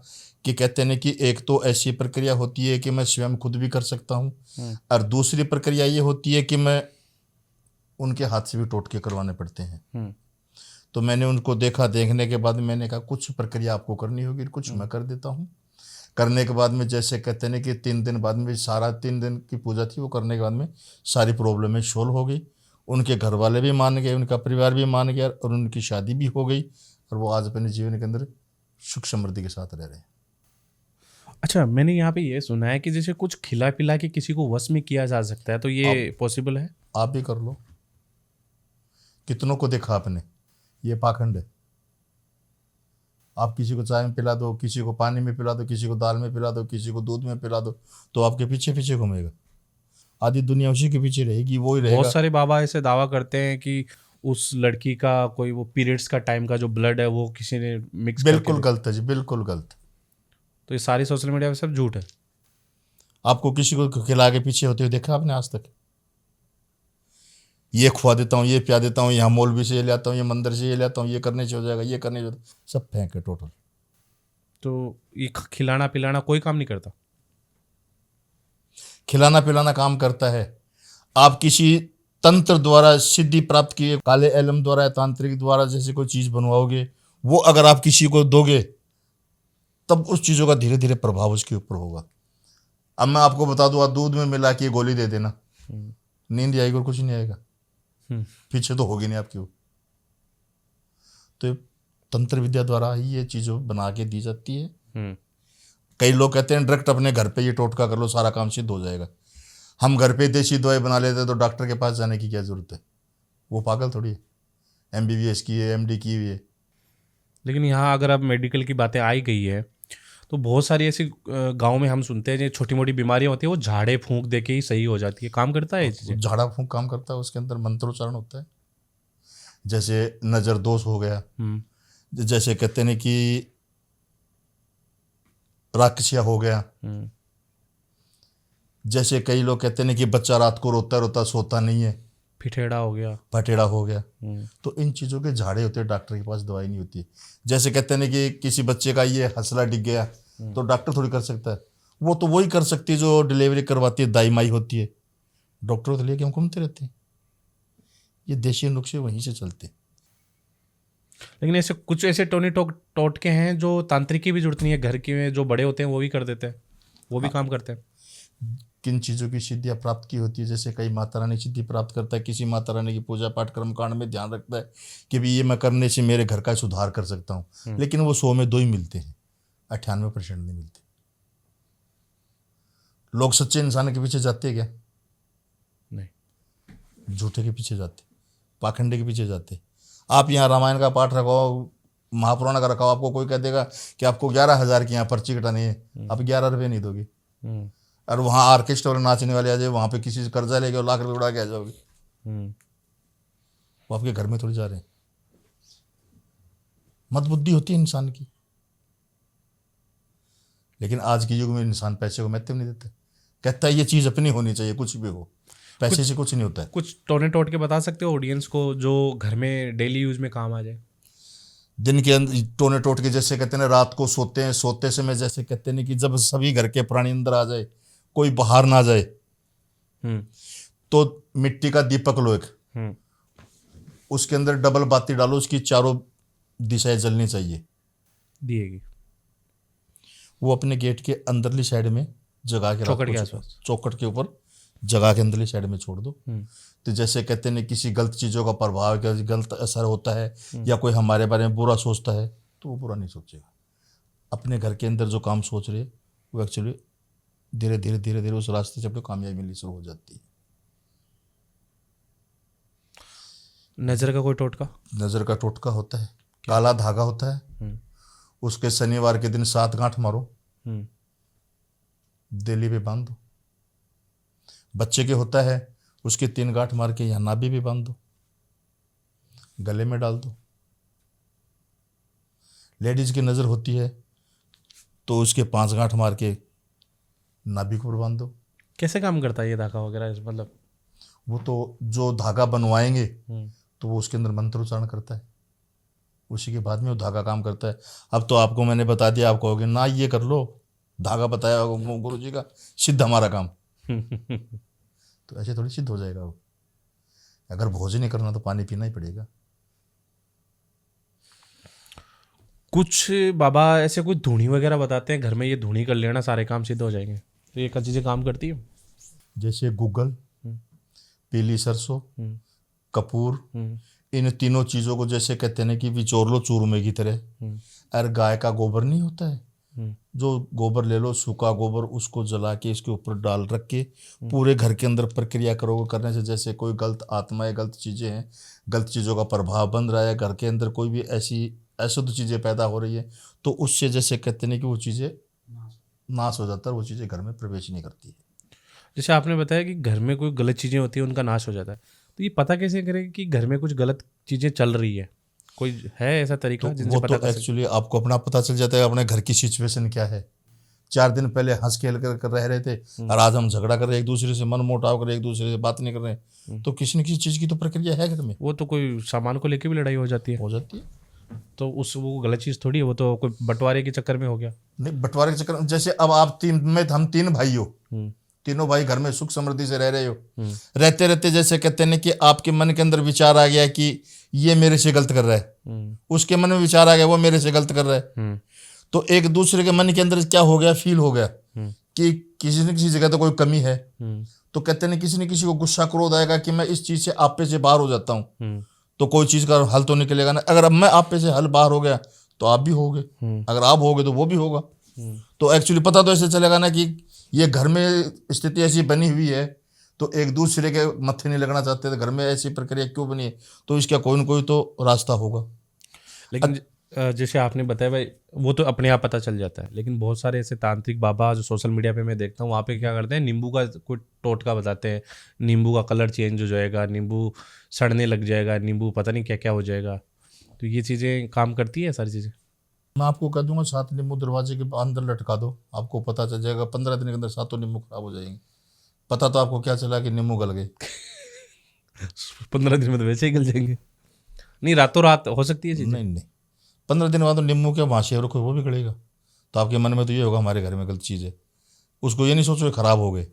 कि कहते हैं कि एक तो ऐसी प्रक्रिया होती है कि मैं स्वयं खुद भी कर सकता हूँ, और दूसरी प्रक्रिया ये होती है कि मैं उनके हाथ से भी टोटके करवाने पड़ते हैं। तो मैंने उनको देखा। देखने के बाद मैंने कहा कुछ प्रक्रिया आपको करनी होगी, कुछ मैं कर देता हूँ। करने के बाद में जैसे कहते हैं कि 3 दिन बाद में, सारा 3 दिन की पूजा थी, वो करने के बाद में सारी प्रॉब्लमें सोल्व हो गई। उनके घर वाले भी मान गए, उनका परिवार भी मान गया, और उनकी शादी भी हो गई, और वो आज अपने जीवन के अंदर सुख समृद्धि के साथ रह रहे हैं। अच्छा, मैंने यहाँ पे ये सुना है कि जैसे कुछ खिला पिला के किसी को वश में किया जा सकता है, तो ये पॉसिबल है? आप भी कर लो। कितनों को देखा आपने, ये पाखंड है। आप किसी को चाय में पिला दो, किसी को पानी में पिला दो, किसी को दाल में पिला दो, किसी को दूध में पिला दो, तो आपके पीछे पीछे घूमेगा। आधी दुनिया उसी के पीछे रहेगी, वो ही रहेगा। बहुत सारे बाबा ऐसे दावा करते हैं कि उस लड़की का कोई वो पीरियड्स का टाइम का जो ब्लड है वो किसी ने मिक्स बिल्कुल गलत है जी, बिल्कुल गलत। तो ये सारी सोशल मीडिया पे सब झूठ है। आपको किसी को खिला के पीछे होते हुए देखा आपने आज तक? ये खुआ देता हूँ, ये पिया देता हूँ, यहाँ मौलवी से ये लाता हूँ, ये मंदिर से ये लाता हूँ, ये करने से हो जाएगा, ये करने से हो जाएगा, सब फेंक है टोटल। तो ये खिलाना पिलाना कोई काम नहीं करता? खिलाना पिलाना काम करता है। आप किसी तंत्र द्वारा सिद्धि प्राप्त किए, काले एलम द्वारा या तांत्रिक द्वारा जैसे कोई चीज़ बनवाओगे, वो अगर आप किसी को दोगे, तब उस चीज़ों का धीरे धीरे प्रभाव उसके ऊपर होगा। अब मैं आपको बता दूँ, दूध में मिला के गोली दे देना, नींद आएगी और कुछ नहीं आएगा, पीछे तो होगी नहीं आपकी वो। तो तंत्र विद्या द्वारा ही ये चीज़ें बना के दी जाती है। कई लोग कहते हैं डायरेक्ट अपने घर पे ये टोटका कर लो, सारा काम सिद्ध हो जाएगा। हम घर पे देसी दवाई बना लेते हैं, तो डॉक्टर के पास जाने की क्या ज़रूरत है? वो पागल थोड़ी है, MBBS की है, MD की हुई है। लेकिन यहाँ अगर अब मेडिकल की बातें आई गई है, तो बहुत सारी ऐसी गांव में हम सुनते हैं जो छोटी मोटी बीमारियां होती है वो झाड़े फूंक दे के ही सही हो जाती है। काम करता है ये चीज़ें? झाड़ा फूंक काम करता है, उसके अंदर मंत्रोच्चारण होता है। जैसे नज़र दोष हो गया, जैसे कहते हैं कि राक्षसिया हो गया, जैसे कई लोग कहते हैं कि बच्चा रात को रोता रोता सोता नहीं है, फिटेड़ा हो गया, पटेड़ा हो गया, तो इन चीज़ों के झाड़े होते हैं, डॉक्टर के पास दवाई नहीं होती। जैसे कहते हैं कि किसी बच्चे का ये हंसला डिग गया, तो डॉक्टर थोड़ी कर सकता है, वो तो वही कर सकती है जो डिलीवरी करवाती है, दाई माई होती है। डॉक्टर तो लेके हम घूमते रहते हैं, ये देशी नुस्खे वहीं से चलते हैं। लेकिन ऐसे कुछ ऐसे टोटके हैं जो तांत्रिक की भी जरूरत नहीं है, घर के में जो बड़े होते हैं वो भी कर देते हैं, वो भी काम करते हैं। किन चीज़ों की सिद्धियाँ प्राप्त की होती है, जैसे कई माता रानी सिद्धि प्राप्त करता है, किसी माता रानी की पूजा पाठ कर्म कांड में ध्यान रखता है कि भी ये मैं करने से मेरे घर का सुधार कर सकता हूँ, लेकिन वो 100 में 2 ही मिलते हैं, 98% नहीं मिलते। लोग सच्चे इंसान के पीछे जाते हैं क्या? नहीं, झूठे के पीछे जाते, पाखंडे के पीछे जाते। आप यहाँ रामायण का पाठ रखाओ, महापुराण का रखाओ, आपको कोई कह देगा कि आपको 11,000 की यहाँ पर्ची कटानी है, आप 11 रुपये नहीं दोगे। और वहाँ ऑर्केस्ट्रा और नाचने वाले आ जाए, वहाँ पे किसी से कर्जा लेके और लाख रुपये उड़ा के आ जाओगे, वो आपके घर में थोड़ी जा रहे हैं। मंदबुद्धि होती है इंसान की, लेकिन आज के युग में इंसान पैसे को महत्व नहीं देता, कहता है ये चीज़ अपनी होनी चाहिए, कुछ भी हो, पैसे से कुछ नहीं होता है। कुछ टोट के बता सकते हो ऑडियंस को जो घर में डेली यूज में काम आ जाए? दिन के अंदर टोने टोट के, जैसे कहते हैं रात को सोते हैं, सोते समय जैसे कहते हैं कि जब सभी घर के प्राणी अंदर आ जाए, कोई बाहर ना जाए, तो मिट्टी का दीपक लो एक, उसके अंदर डबल बाती डालो, उसकी चारों दिशाएं जलनी चाहिए, दिएगी। वो अपने गेट के अंदरली साइड में जगा के, चौखट के आसपास, चौखट के ऊपर जगह के अंदरली साइड में छोड़ दो। तो जैसे कहते हैं किसी गलत चीज़ों का प्रभाव, क्या गलत असर होता है, या कोई हमारे बारे में बुरा सोचता है, तो वो बुरा नहीं सोचेगा। अपने घर के अंदर जो काम सोच रहे वो एक्चुअली धीरे धीरे धीरे धीरे उस रास्ते से अपनी कामयाबी मिलनी शुरू हो जाती है। नज़र का कोई टोटका? नज़र का टोटका होता है, काला धागा होता है, उसके शनिवार के दिन 7 गांठ मारो, देली पे बांध दो। बच्चे के होता है, उसके 3 गांठ मार के यहाँ नाभि भी बांध दो, गले में डाल दो। लेडीज की नज़र होती है तो उसके 5 गांठ मार के नाभि को बांध दो। कैसे काम करता है ये धागा वगैरह? मतलब वो तो जो धागा बनवाएंगे तो वो उसके अंदर मंत्र उच्चारण करता है, उसी के बाद में वो धागा काम करता है। अब तो आपको मैंने बता दिया, आप कहोगे ना ये कर लो, धागा बताया गुरु जी का, सिद्ध हमारा काम। तो ऐसे थोड़ी सिद्ध हो जाएगा वो। अगर भोजन नहीं करना तो पानी पीना ही पड़ेगा। कुछ बाबा ऐसे कोई धुनी वगैरह बताते हैं, घर में ये धुनी कर लेना सारे काम सिद्ध हो जाएंगे, तो ये क्या चीज़ें काम करती है? जैसे गूगल, पीली सरसों, कपूर, इन तीनों चीज़ों को जैसे कहते हैं कि विचोर लो चूरमे की तरह। अरे गाय का गोबर नहीं होता है, जो गोबर ले लो, सूखा गोबर, उसको जला के इसके ऊपर डाल रख के पूरे घर के अंदर प्रक्रिया करोगे। करने से जैसे कोई गलत आत्माएं, गलत चीज़ें हैं, गलत चीज़ों का प्रभाव बन रहा है, घर के अंदर कोई भी ऐसी अशुद्ध चीज़ें पैदा हो रही है, तो उससे जैसे कहते हैं कि वो चीज़ें नाश हो जाता है, वो चीज़ें घर में प्रवेश नहीं करती है। जैसे आपने बताया कि घर में कोई गलत चीज़ें होती हैं उनका नाश हो जाता है, तो ये पता कैसे करें कि घर में कुछ गलत चीज़ें चल रही है? कोई है ऐसा तरीका तो जिनसे वो पता तो कर सके? एक्चुअली आपको अपना पता चल जाता है, अपने घर की सिचुएशन क्या है। 4 दिन पहले हंस खेल कर रह रहे थे और आज हम झगड़ा कर रहे, एक दूसरे से मन मोटाव कर रहे, एक दूसरे से बात नहीं कर रहे, तो किसी न किसी चीज़ की तो प्रक्रिया है घर में। वो तो कोई सामान को लेके भी लड़ाई हो जाती है, हो जाती है। तो उस वो गलत चीज़ थोड़ी है, वो तो कोई बंटवारे के चक्कर में हो गया। नहीं, बंटवारे के चक्कर में जैसे अब आप हम 3 भाई हो, तीनों भाई घर में सुख समृद्धि से रह रहे हो, रहते रहते जैसे कहते हैं कि आपके मन के अंदर विचार आ गया कि ये मेरे से गलत कर रहा है, उसके मन में विचार आ गया वो मेरे से गलत कर रहा है, तो एक दूसरे के मन के अंदर क्या हो गया, फील हो गया कि किसी न किसी जगह तो कोई कमी है। तो कहते हैं किसी न किसी को गुस्सा क्रोध आएगा कि मैं इस चीज से आप पे से बाहर हो जाता हूँ, तो कोई चीज का हल तो निकलेगा ना। अगर अब मैं आप पे से हल बाहर हो गया तो आप भी होगे, अगर आप होगे तो वो भी होगा। तो एक्चुअली पता तो ऐसे चलेगा ना कि ये घर में स्थिति ऐसी बनी हुई है, तो एक दूसरे के मत्थे नहीं लगना चाहते, तो घर में ऐसी प्रक्रिया क्यों बनी है, तो इसका कोई ना कोई तो रास्ता होगा। लेकिन जैसे आपने बताया भाई, वो तो अपने आप पता चल जाता है, लेकिन बहुत सारे ऐसे तांत्रिक बाबा जो सोशल मीडिया पे मैं देखता हूँ, वहाँ पे क्या करते हैं, नींबू का कोई टोटका बताते हैं, नींबू का कलर चेंज हो जाएगा, नींबू सड़ने लग जाएगा, नींबू पता नहीं क्या क्या हो जाएगा, तो ये चीज़ें काम करती है सारी चीज़ें? मैं आपको कह दूंगा 7 नींबू दरवाजे के अंदर लटका दो, आपको पता चल जाएगा 15 दिन के अंदर 7 नींबू खराब हो जाएंगे। पता तो आपको क्या चला कि नींबू गल गए। 15 दिन में तो वैसे ही गल जाएंगे। नहीं, रातों रात हो सकती है चीज़ें? नहीं, 15 दिन बाद तो नींबू के माशे रखो वो भी गलेगा, तो आपके मन में तो ये होगा हमारे घर में गलत चीज़ है, उसको ये नहीं सोचो खराब हो गए।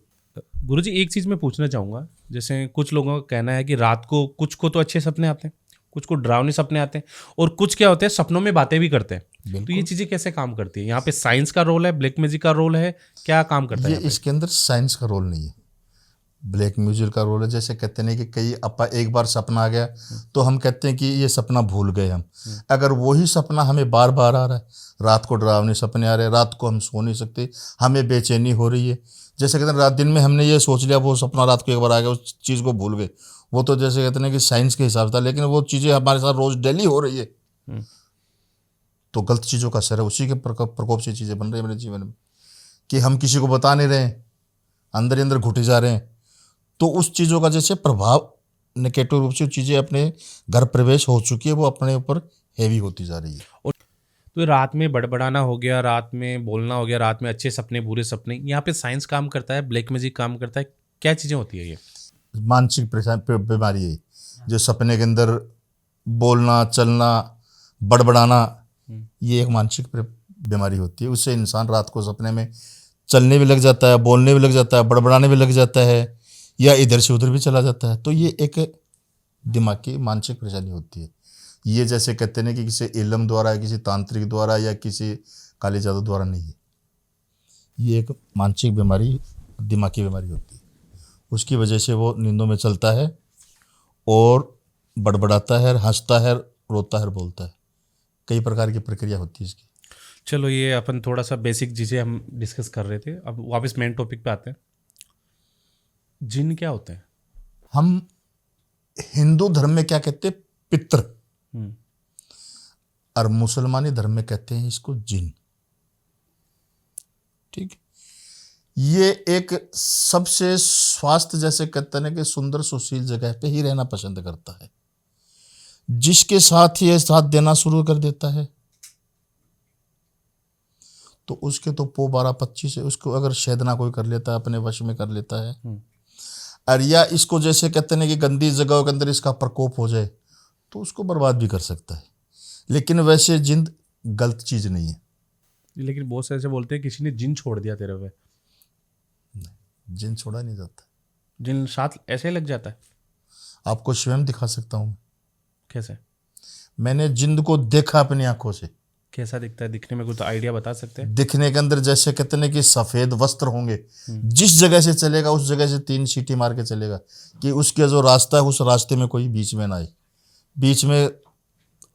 गुरुजी एक चीज़ मैं पूछना चाहूँगा, जैसे कुछ लोगों का कहना है कि रात को कुछ को तो अच्छे सपने आते हैं, कुछ को डरावने सपने आते हैं, और कुछ क्या होते हैं सपनों में बातें भी करते हैं, तो ये चीज़ें कैसे काम करती है? यहाँ पे साइंस का रोल है, ब्लैक मैजिक का रोल है, क्या काम करता है ये इसके अंदर साइंस का रोल नहीं है, ब्लैक म्यूजिक का रोल है। जैसे कहते हैं कि कई अपा एक बार सपना आ गया तो हम कहते हैं कि ये सपना भूल गए हम। अगर वही सपना हमें बार बार आ रहा है, रात को डरावने सपने आ रहे हैं, रात को हम सो नहीं सकते, हमें बेचैनी हो रही है, जैसे कहते हैं रात दिन में हमने ये सोच लिया, वो सपना रात को एक बार आ गया, उस चीज़ को भूल गए, वो तो जैसे कहते हैं कि साइंस के हिसाब से था, लेकिन वो चीज़ें हमारे साथ रोज डेली हो रही है, तो गलत चीज़ों का असर है, उसी के प्रकोप से चीज़ें बन रही है मेरे जीवन में, कि हम किसी को बता नहीं रहे, अंदर ही अंदर घुटे जा रहे हैं, तो उस चीज़ों का जैसे प्रभाव नेगेटिव रूप से चीज़ें अपने घर प्रवेश हो चुकी है, वो अपने ऊपर हैवी होती जा रही है। और तो रात में बड़बड़ाना हो गया, रात में बोलना हो गया, रात में अच्छे सपने बुरे सपने, यहाँ पे साइंस काम करता है, ब्लैक मैजिक काम करता है, क्या चीज़ें होती है? ये मानसिक बीमारी है, जो सपने के अंदर बोलना चलना बड़बड़ाना, ये एक मानसिक बीमारी होती है। उससे इंसान रात को सपने में चलने भी लग जाता है, बोलने भी लग जाता है, बड़बड़ाने भी लग जाता है, या इधर से उधर भी चला जाता है, तो ये एक दिमाग की मानसिक परेशानी होती है। ये जैसे कहते हैं कि किसी इल्म द्वारा, किसी तांत्रिक द्वारा या किसी काली जादू द्वारा नहीं है, ये एक मानसिक बीमारी, दिमागी बीमारी होती है। उसकी वजह से वो नींदों में चलता है और बड़बड़ाता है, हंसता है, रोता है, बोलता है। कई प्रकार की प्रक्रिया होती है इसकी। चलो ये अपन थोड़ा सा बेसिक चीज़ें हम डिस्कस कर रहे थे, अब वापस मेन टॉपिक पे आते हैं। जिन क्या होते हैं? हम हिंदू धर्म में क्या कहते हैं? पितृ। हम्म, और मुसलमानी धर्म में कहते हैं इसको जिन। ठीक है। ये एक सबसे स्वास्थ्य, जैसे कहते हैं कि सुंदर सुशील जगह पे ही रहना पसंद करता है। जिसके साथ ये साथ देना शुरू कर देता है तो उसके तो पो 12-25 है। उसको अगर शेदना कोई कर लेता है, अपने वश में कर लेता है। और या इसको जैसे कहते हैं कि गंदी जगहों के अंदर इसका प्रकोप हो जाए तो उसको बर्बाद भी कर सकता है। लेकिन वैसे जिंद गलत चीज नहीं है। लेकिन बहुत से ऐसे बोलते हैं किसी ने जिन छोड़ दिया तेरे पे। जिन छोड़ा नहीं जाता। जिन साथ ऐसे ही लग जाता है? आपको स्वयं दिखा सकता हूं। कैसे? मैंने जिंद को देखा अपनी आंखों से। कैसा दिखता है? दिखने में कुछ आइडिया बता सकते हैं? दिखने के अंदर जैसे कहते हैं कि सफेद वस्त्र होंगे। जिस जगह से चलेगा उस जगह से 3 सीटी मार के चलेगा कि उसके जो रास्ता है उस रास्ते में कोई बीच में ना आए। बीच में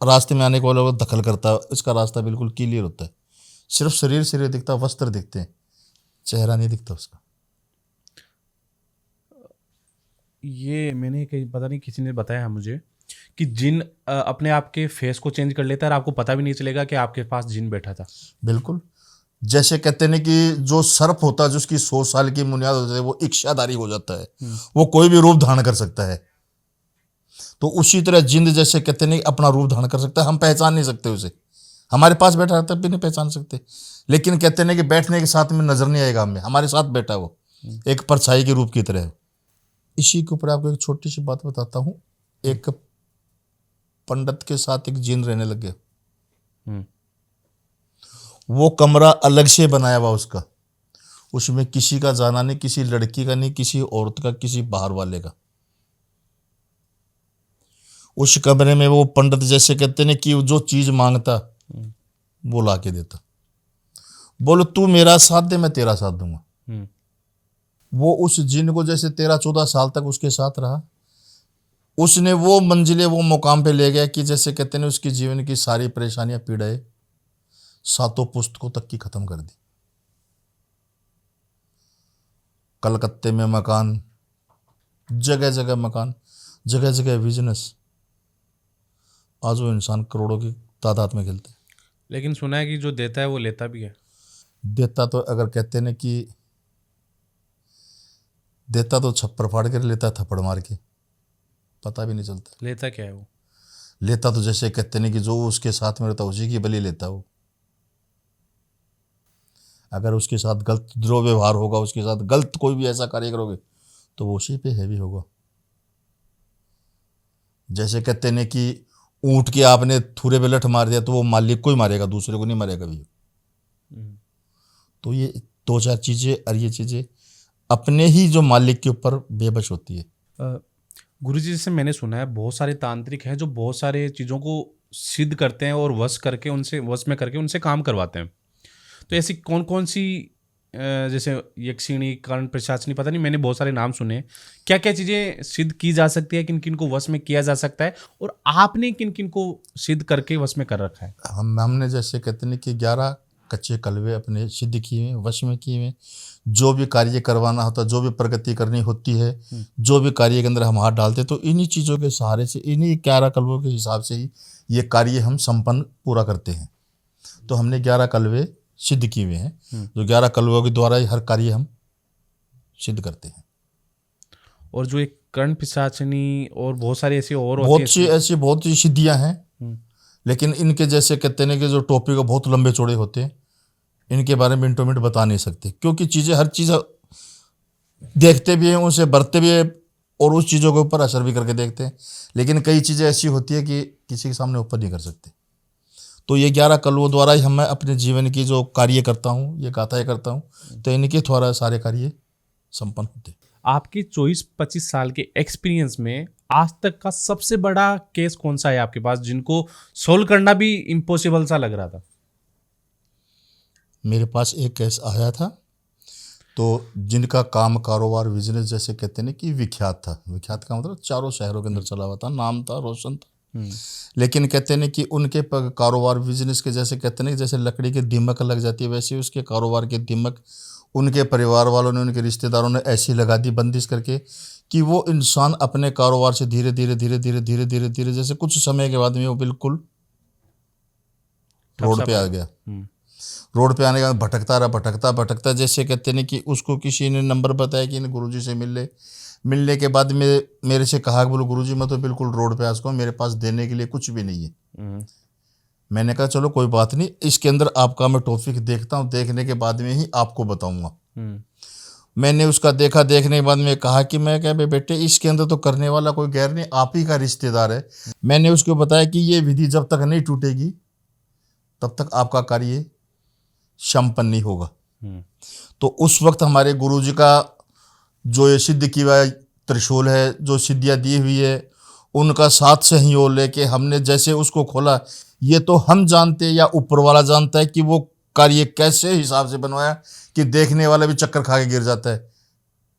रास्ते में आने के वालों को दखल करता है। इसका रास्ता बिल्कुल क्लियर होता है। सिर्फ शरीर दिखता, वस्त्र दिखते हैं, चेहरा नहीं दिखता उसका। ये मैंने कहीं पता नहीं किसी ने बताया मुझे कि जिन अपने आप के फेस को चेंज कर लेता है और आपको पता भी नहीं चलेगा कि आपके पास जिन बैठा था। बिल्कुल। जैसे कहते हैं कि जो सर्प होता है जिसकी 100 साल की बुनियाद होती है वो इच्छाधारी हो जाता है। वो कोई भी रूप धारण कर सकता है। तो उसी तरह जिंद जैसे कहते हैं अपना रूप धारण कर सकता है। हम पहचान नहीं सकते उसे। हमारे पास बैठा रहता है भी नहीं पहचान सकते। लेकिन कहते हैं कि बैठने के साथ में नजर नहीं आएगा हमें, हमारे साथ बैठा वो एक परछाई के रूप की तरह। इसी के ऊपर आपको एक छोटी सी बात बताता हूँ। एक पंडित के साथ एक जिन रहने लग गया। वो कमरा अलग से बनाया हुआ उसका। उसमें किसी का जाना नहीं, किसी लड़की का नहीं, किसी औरत का, किसी बाहर वाले का। उस कमरे में वो पंडित जैसे कहते हैं कि जो चीज मांगता वो ला के देता। बोलो तू मेरा साथ दे, मैं तेरा साथ दूंगा। वो उस जिन को जैसे 13-14 साल तक उसके साथ रहा। उसने वो मंजिले वो मुकाम पे ले गया कि जैसे कहते हैं उसकी जीवन की सारी परेशानियां, पीड़ाएं 7 पुस्तकों तक की खत्म कर दी। कलकत्ते में मकान, जगह जगह मकान, जगह जगह बिजनेस। आज वो इंसान करोड़ों की तादाद में खेलते हैं। लेकिन सुना है कि जो देता है वो लेता भी है। देता तो अगर कहते हैं कि देता तो छप्पर फाड़ कर लेता, थप्पड़ मार के, पता भी नहीं चलता। लेता क्या है वो? लेता तो जैसे कहते हैं कि जो उसके साथ में रहता उसी की बलि लेता वो। अगर उसके साथ गलत दुर्व्यवहार होगा, उसके साथ गलत कोई भी ऐसा कार्य करोगे तो वो उसी पे हैवी होगा। जैसे कहते हैं कि ऊंट के आपने थूरे पे लठ मार दिया तो वो मालिक को ही मारेगा, दूसरे को नहीं मारेगा कभी। तो ये 2-4 चीजें और ये चीजें अपने ही जो मालिक के ऊपर बेबस होती है। गुरुजी जैसे मैंने सुना है बहुत सारे तांत्रिक हैं जो बहुत सारे चीज़ों को सिद्ध करते हैं और वश में करके उनसे काम करवाते हैं। तो ऐसी कौन कौन सी जैसे यक्षिणी, कर्ण प्रशासनी, पता नहीं, मैंने बहुत सारे नाम सुने। क्या क्या चीज़ें सिद्ध की जा सकती है, किन किन को वश में किया जा सकता है, और आपने किन किन को सिद्ध करके वश में कर रखा है? हमने जैसे कहते हैं कि 11 कच्चे कलवे अपने सिद्ध किए हुए, वश में किए हुए। जो भी कार्य करवाना होता, जो भी प्रगति करनी होती है, जो भी कार्य के अंदर हम हाथ डालते तो इन्हीं चीज़ों के सहारे से, इन्हीं 11 कलवों के हिसाब से ही ये कार्य हम संपन्न पूरा करते हैं। तो हमने 11 कलवे सिद्ध किए हुए हैं, जो 11 कलवों के द्वारा ही हर कार्य हम सिद्ध करते हैं। और जो एक कर्ण पिशाचनी और बहुत सारी ऐसी और बहुत सी सिद्धियां हैं। लेकिन इनके जैसे कहते हैं कि जो टॉपिक बहुत लंबे चौड़े होते हैं, इनके बारे में मिनटों मिनट बता नहीं सकते। क्योंकि चीज़ें, हर चीज़ देखते भी हैं, उनसे बरतते भी हैं और उस चीज़ों के ऊपर असर भी करके देखते हैं। लेकिन कई चीज़ें ऐसी होती है कि किसी के सामने ऊपर नहीं कर सकते। तो ये 11 कलवों द्वारा ही मैं अपने जीवन की जो कार्य करता हूँ, ये गाथाएँ करता हूँ, तो इनके द्वारा सारे कार्य संपन्न होते हैं। आपके 24-25 साल के एक्सपीरियंस में आज तक का सबसे बड़ा केस कौन सा है आपके पास जिनको सोल्व करना भी इम्पॉसिबल सा लग रहा था? मेरे पास एक केस आया था तो जिनका काम कारोबार बिजनेस जैसे कहते हैं ना कि विख्यात था, विख्यात का मतलब चारों शहरों के अंदर चला हुआ था, नाम था, रोशन था। लेकिन कहते हैं ना कि उनके कारोबार बिजनेस के जैसे कहते हैं ना जैसे लकड़ी की दीमक लग जाती है, वैसे उसके कारोबार की दीमक उनके परिवार वालों ने, उनके रिश्तेदारों ने ऐसी लगा दी बंदिश करके कि वो इंसान अपने कारोबार से धीरे धीरे धीरे धीरे धीरे धीरे धीरे जैसे कुछ समय के बाद में वो बिल्कुल रोड पे आ गया। रोड पे आने के बाद भटकता रहा, भटकता भटकता जैसे कहते हैं कि उसको किसी ने नंबर बताया कि गुरुजी से मिल ले। मिलने के बाद मेरे से कहा बोलो गुरुजी मैं तो बिल्कुल रोड पे आ चुका हूँ, मेरे पास देने के लिए कुछ भी नहीं है। मैंने कहा चलो कोई बात नहीं, इसके अंदर आपका मैं टॉपिक देखता हूँ, देखने के बाद में ही आपको बताऊंगा। मैंने उसका देखा, देखने के बाद में कहा कि मैं क्या बेटे इसके अंदर तो करने वाला कोई गैर नहीं, आप ही का रिश्तेदार है। मैंने उसको बताया कि ये विधि जब तक नहीं टूटेगी तब तक आपका कार्य संपन्न नहीं होगा। तो उस वक्त हमारे गुरुजी का जो ये सिद्ध की हुआ त्रिशूल है, जो सिद्धियाँ दी हुई है, उनका साथ सहयोग लेके हमने जैसे उसको खोला, ये तो हम जानते या ऊपर वाला जानता है कि वो कार्य कैसे हिसाब से बनवाया कि देखने वाला भी चक्कर खा के गिर जाता है।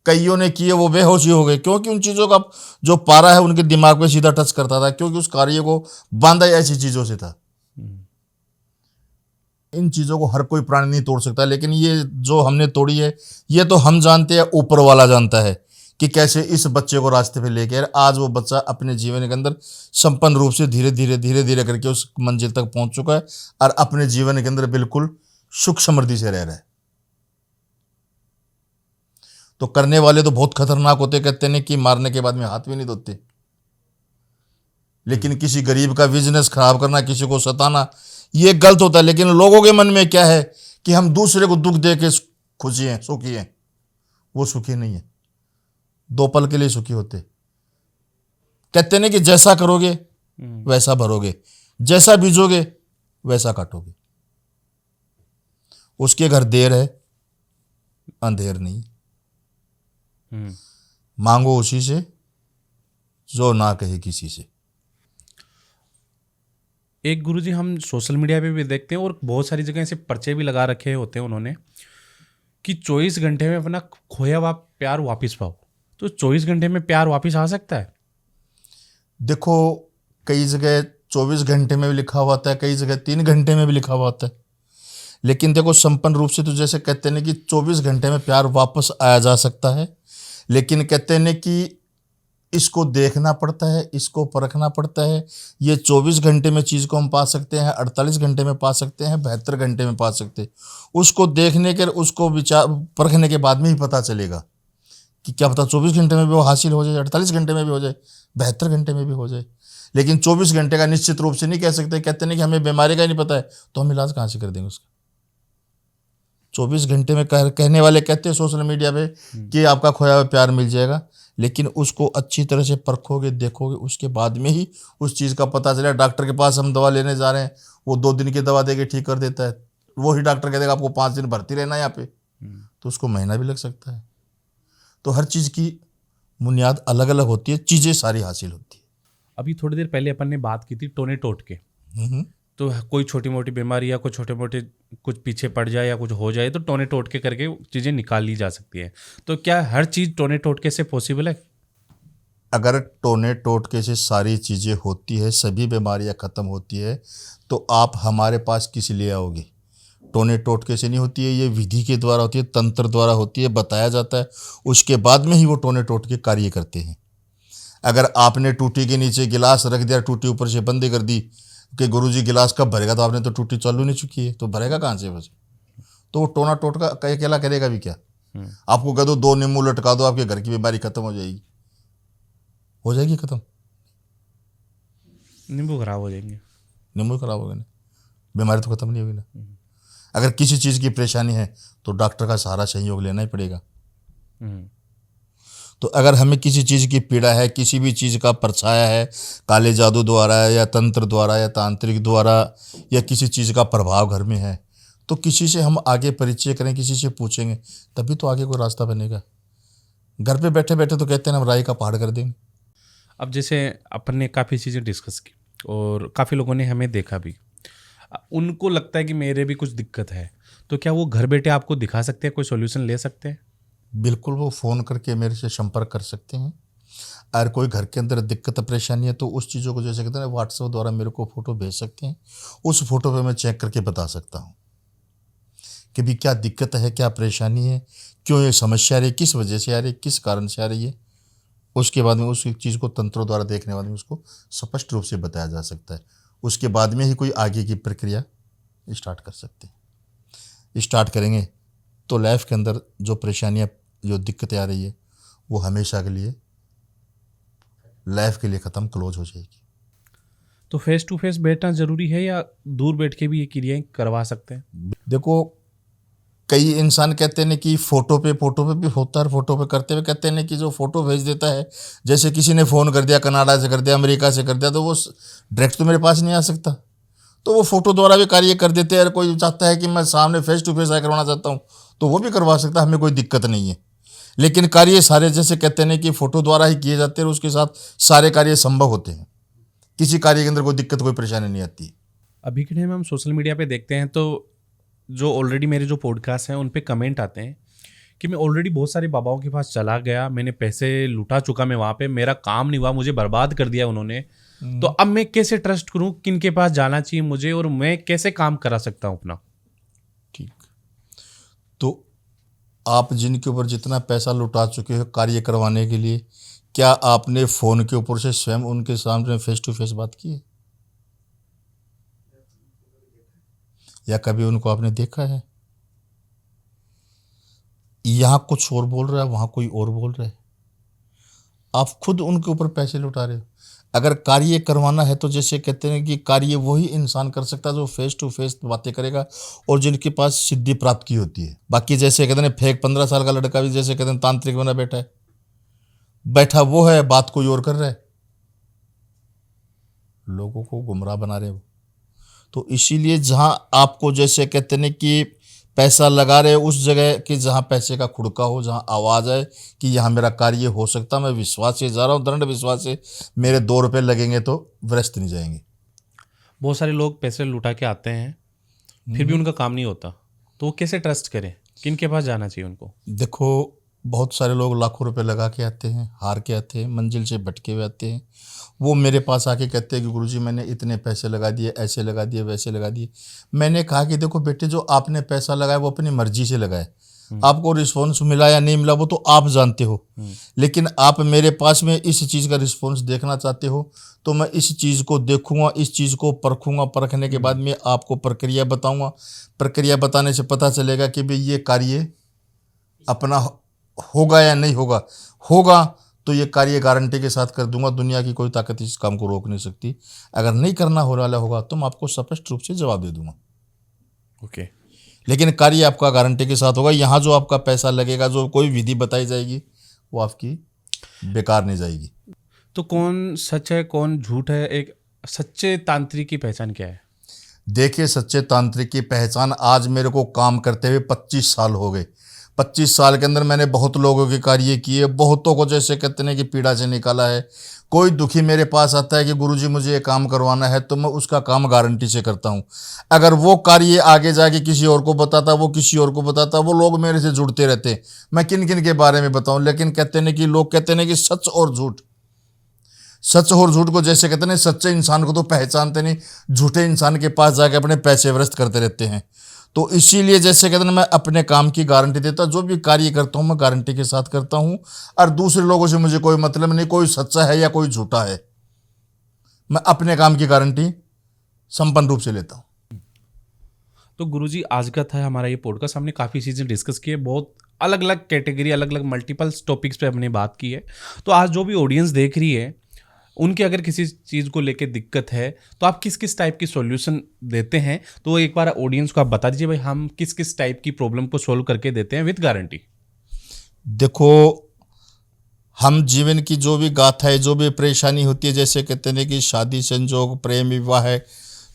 कईयों ने किए वो बेहोशी हो गए, क्योंकि उन चीज़ों का जो पारा है उनके दिमाग पे सीधा टच करता था, क्योंकि उस कार्य को बांधा ऐसी चीज़ों से था। इन चीज़ों को हर कोई प्राणी नहीं तोड़ सकता, लेकिन ये जो हमने तोड़ी है ये तो हम जानते हैं, ऊपर वाला जानता है कि कैसे इस बच्चे को रास्ते पे लेके आज वो बच्चा अपने जीवन के अंदर संपन्न रूप से धीरे धीरे धीरे धीरे करके उस मंजिल तक पहुंच चुका है और अपने जीवन के अंदर बिल्कुल सुख समृद्धि से रह रहा है। तो करने वाले तो बहुत खतरनाक होते, कहते हैं कि मारने के बाद में हाथ भी नहीं धोते। लेकिन किसी गरीब का बिजनेस खराब करना, किसी को सताना, ये गलत होता है। लेकिन लोगों के मन में क्या है कि हम दूसरे को दुख दे के खुशी हैं, सुखी हैं। वो सुखी नहीं है, दो पल के लिए सुखी होते। कहते नहीं कि जैसा करोगे वैसा भरोगे, जैसा बीजोगे वैसा काटोगे। उसके घर देर है अंधेर नहीं। मांगो उसी से जो ना कहे किसी से। एक गुरुजी हम सोशल मीडिया पे भी देखते हैं और बहुत सारी जगह ऐसे पर्चे भी लगा रखे होते हैं उन्होंने कि 24 घंटे में अपना खोया हुआ प्यार वापस पाओ। तो 24 घंटे में प्यार वापस आ सकता है? देखो कई जगह 24 घंटे में भी लिखा हुआ होता है, कई जगह 3 घंटे में भी लिखा हुआ होता है। लेकिन देखो संपन्न रूप से तो जैसे कहते हैं कि 24 घंटे में प्यार वापस आया जा सकता है, लेकिन कहते हैं कि इसको देखना पड़ता है, इसको परखना पड़ता है। ये 24 घंटे में चीज़ को हम पा सकते हैं, 48 घंटे में पा सकते हैं, 72 घंटे में पा सकते हैं। उसको देखने के, उसको विचार परखने के बाद में ही पता चलेगा कि क्या पता 24 घंटे में भी वो हासिल हो जाए, 48 घंटे में भी हो जाए, 72 घंटे में भी हो जाए। लेकिन 24 घंटे का निश्चित रूप से नहीं कह सकते। कहते हैं कि हमें बीमारी का ही नहीं पता है तो हम इलाज कहाँ से कर देंगे उसका। 24 घंटे में कहने वाले कहते हैं सोशल मीडिया पे कि आपका खोया हुआ प्यार मिल जाएगा, लेकिन उसको अच्छी तरह से परखोगे, देखोगे, उसके बाद में ही उस चीज़ का पता चलेगा। डॉक्टर के पास हम दवा लेने जा रहे हैं, वो 2 दिन की दवा देके ठीक कर देता है, वही डॉक्टर कहता है आपको 5 दिन भर्ती रहना यहाँ पे, तो उसको महीना भी लग सकता है। तो हर चीज़ की बुनियाद अलग अलग होती है, चीज़ें सारी हासिल होती है। अभी थोड़ी देर पहले अपन ने बात की थी टोने टोट के। तो कोई छोटी मोटी बीमारी या कोई छोटे मोटे कुछ पीछे पड़ जाए या कुछ हो जाए तो टोने टोटके करके चीज़ें निकाल ली जा सकती है। तो क्या हर चीज़ टोने टोटके से पॉसिबल है? अगर टोने टोटके से सारी चीज़ें होती है, सभी बीमारियां ख़त्म होती है, तो आप हमारे पास किस लिए आओगे? टोने टोटके से नहीं होती है, ये विधि के द्वारा होती है, तंत्र द्वारा होती है, बताया जाता है, उसके बाद में ही वो टोने टोटके कार्य करते हैं। अगर आपने टूटी के नीचे गिलास रख दिया, टूटी ऊपर से बंद कर दी कि गुरुजी गिलास कब भरेगा, तो आपने तो टूटी चालू नहीं चुकी है तो भरेगा कहाँ से बस? तो वो टोना टोटका अकेला करेगा भी क्या? आपको कह दो 2 नींबू लटका दो, आपके घर की बीमारी खत्म हो जाएगी? हो जाएगी खत्म? नींबू खराब हो जाएंगे। नींबू खराब हो गए ना, बीमारी तो खत्म नहीं होगी ना। अगर किसी चीज़ की परेशानी है तो डॉक्टर का सहारा सहयोग लेना ही पड़ेगा। तो अगर हमें किसी चीज़ की पीड़ा है, किसी भी चीज़ का परछाया है, काले जादू द्वारा या तंत्र द्वारा या तांत्रिक द्वारा या किसी चीज़ का प्रभाव घर में है, तो किसी से हम आगे परिचय करें, किसी से पूछेंगे, तभी तो आगे कोई रास्ता बनेगा। घर पे बैठे बैठे तो कहते हैं हम राई का पहाड़ कर देंगे। अब जैसे अपन ने काफ़ी चीज़ें डिस्कस की और काफ़ी लोगों ने हमें देखा भी, उनको लगता है कि मेरे भी कुछ दिक्कत है, तो क्या वो घर बैठे आपको दिखा सकते हैं, कोई सॉल्यूशन ले सकते हैं? बिल्कुल वो फ़ोन करके मेरे से संपर्क कर सकते हैं। और कोई घर के अंदर दिक्कत परेशानी है तो उस चीज़ों को जैसे कहते हैं ना व्हाट्सएप द्वारा मेरे को फ़ोटो भेज सकते हैं। उस फ़ोटो पे मैं चेक करके बता सकता हूँ कि भी क्या दिक्कत है, क्या परेशानी है, क्यों ये समस्या आ रही है, किस वजह से आ रही है, किस कारण से आ रही है। उसके बाद में उस चीज़ को तंत्रों द्वारा देखने बाद में उसको स्पष्ट रूप से बताया जा सकता है। उसके बाद में ही कोई आगे की प्रक्रिया स्टार्ट कर सकते हैं। स्टार्ट करेंगे तो लाइफ के अंदर जो परेशानियाँ, जो दिक्कतें आ रही है, वो हमेशा के लिए, लाइफ के लिए ख़त्म, क्लोज हो जाएगी। तो फेस टू फेस बैठना ज़रूरी है या दूर बैठ के भी ये क्रियाएं करवा सकते हैं? देखो, कई इंसान कहते हैं कि फ़ोटो पे भी होता है। फ़ोटो पे करते हुए कहते हैं कि जो फ़ोटो भेज देता है, जैसे किसी ने फ़ोन कर दिया, कनाडा से कर दिया, अमेरिका से कर दिया, तो वो डायरेक्ट तो मेरे पास नहीं आ सकता, तो वो फ़ोटो द्वारा भी कार्य कर देते हैं। और कोई चाहता है कि मैं सामने फेस टू फेस आकर करवाना चाहता हूँ तो वो भी करवा सकता है, हमें कोई दिक्कत नहीं है। लेकिन कार्य सारे जैसे कहते हैं कि फ़ोटो द्वारा ही किए जाते हैं और उसके साथ सारे कार्य संभव होते हैं। किसी कार्य के अंदर कोई दिक्कत, कोई परेशानी नहीं आती। अभी के टाइम में हम सोशल मीडिया पे देखते हैं तो जो ऑलरेडी मेरे जो पॉडकास्ट हैं उन पे कमेंट आते हैं कि मैं ऑलरेडी बहुत सारे बाबाओं के पास चला गया, मैंने पैसे लुटा चुका, मैं वहाँ पे मेरा काम नहीं हुआ, मुझे बर्बाद कर दिया उन्होंने, तो अब मैं कैसे ट्रस्ट करूँ, किन के पास जाना चाहिए मुझे और मैं कैसे काम करा सकता हूँ अपना? ठीक, तो आप जिनके ऊपर जितना पैसा लुटा चुके हो कार्य करवाने के लिए, क्या आपने फ़ोन के ऊपर से स्वयं उनके सामने फेस टू फेस बात की है? या कभी उनको आपने देखा है? यहाँ कुछ और बोल रहा है, वहाँ कोई और बोल रहा है, आप खुद उनके ऊपर पैसे लुटा रहे हो। अगर कार्य करवाना है तो जैसे कहते हैं कि कार्य वही इंसान कर सकता है जो फेस टू फेस बातें करेगा और जिनके पास सिद्धि प्राप्त की होती है। बाकी जैसे कहते हैं फेक 15 साल का लड़का भी जैसे कहते हैं तांत्रिक बना बैठा है, बैठा वो है, बात कोई और कर रहा है, लोगों को गुमराह बना रहे हो। तो इसीलिए जहाँ आपको जैसे कहते हैं कि पैसा लगा रहे उस जगह कि जहाँ पैसे का खुड़का हो, जहाँ आवाज़ आए कि यहाँ मेरा कार्य हो सकता, मैं विश्वास से जा रहा हूँ, दृढ़ विश्वास से मेरे 2 रुपये लगेंगे तो व्यस्त नहीं जाएंगे। बहुत सारे लोग पैसे लुटा के आते हैं फिर भी उनका काम नहीं होता, तो वो कैसे ट्रस्ट करें, किन के पास जाना चाहिए उनको? देखो, बहुत सारे लोग लाखों रुपए लगा के आते हैं, हार के आते हैं, मंजिल से भटके हुए आते हैं। वो मेरे पास आके कहते हैं कि गुरुजी मैंने इतने पैसे लगा दिए, ऐसे लगा दिए, वैसे लगा दिए। मैंने कहा कि देखो बेटे, जो आपने पैसा लगाया वो अपनी मर्जी से लगाए, आपको रिस्पॉन्स मिला या नहीं मिला वो तो आप जानते हो। लेकिन आप मेरे पास में इस चीज़ का रिस्पॉन्स देखना चाहते हो तो मैं इस चीज़ को देखूंगा, इस चीज़ को परखूंगा, परखने के बाद में आपको प्रक्रिया बताऊंगा। प्रक्रिया बताने से पता चलेगा कि भाई ये कार्य अपना होगा या नहीं होगा। होगा तो ये कार्य गारंटी के साथ कर दूंगा, दुनिया की कोई ताकत इस काम को रोक नहीं सकती। अगर नहीं करना हो वाला होगा तो मैं आपको स्पष्ट रूप से जवाब दे दूंगा। ओके। लेकिन कार्य आपका गारंटी के साथ होगा। यहाँ जो आपका पैसा लगेगा, जो कोई विधि बताई जाएगी, वो आपकी बेकार नहीं जाएगी। तो कौन सच है कौन झूठ है, एक सच्चे तांत्रिक की पहचान क्या है? देखिए, सच्चे तांत्रिक की पहचान, आज मेरे को काम करते हुए 25 साल हो गए। 25 साल के अंदर मैंने बहुत लोगों के कार्य किए, बहुतों को जैसे कहते हैं कि पीड़ा से निकाला है। कोई दुखी मेरे पास आता है कि गुरुजी मुझे ये काम करवाना है तो मैं उसका काम गारंटी से करता हूँ। अगर वो कार्य आगे जाके किसी और को बताता, वो किसी और को बताता, वो लोग मेरे से जुड़ते रहते। मैं किन किन के बारे में बताऊँ, लेकिन कहते हैं कि लोग कहते हैं कि सच और झूठ, सच और झूठ को जैसे कहते हैं, सच्चे इंसान को तो पहचानते नहीं, झूठे इंसान के पास जाके अपने पैसे व्यस्त करते रहते हैं। तो इसीलिए जैसे कहते हैं मैं अपने काम की गारंटी देता हूँ, जो भी कार्य करता हूँ मैं गारंटी के साथ करता हूँ। और दूसरे लोगों से मुझे कोई मतलब नहीं, कोई सच्चा है या कोई झूठा है, मैं अपने काम की गारंटी संपन्न रूप से लेता हूँ। तो गुरुजी, आज का था हमारा ये पॉडकास्ट, हमने काफ़ी चीज़ें डिस्कस की है, बहुत अलग अलग कैटेगरी, अलग अलग मल्टीपल टॉपिक्स पे हमने बात की है। तो आज जो भी ऑडियंस देख रही है, उनके अगर किसी चीज़ को लेके दिक्कत है तो आप किस किस टाइप की सॉल्यूशन देते हैं, तो एक बार ऑडियंस को आप बता दीजिए भाई, हम किस किस टाइप की प्रॉब्लम को सॉल्व करके देते हैं विद गारंटी। देखो, हम जीवन की जो भी गाथा है, जो भी परेशानी होती है, जैसे कहते हैं कि शादी संजोग, प्रेम विवाह है,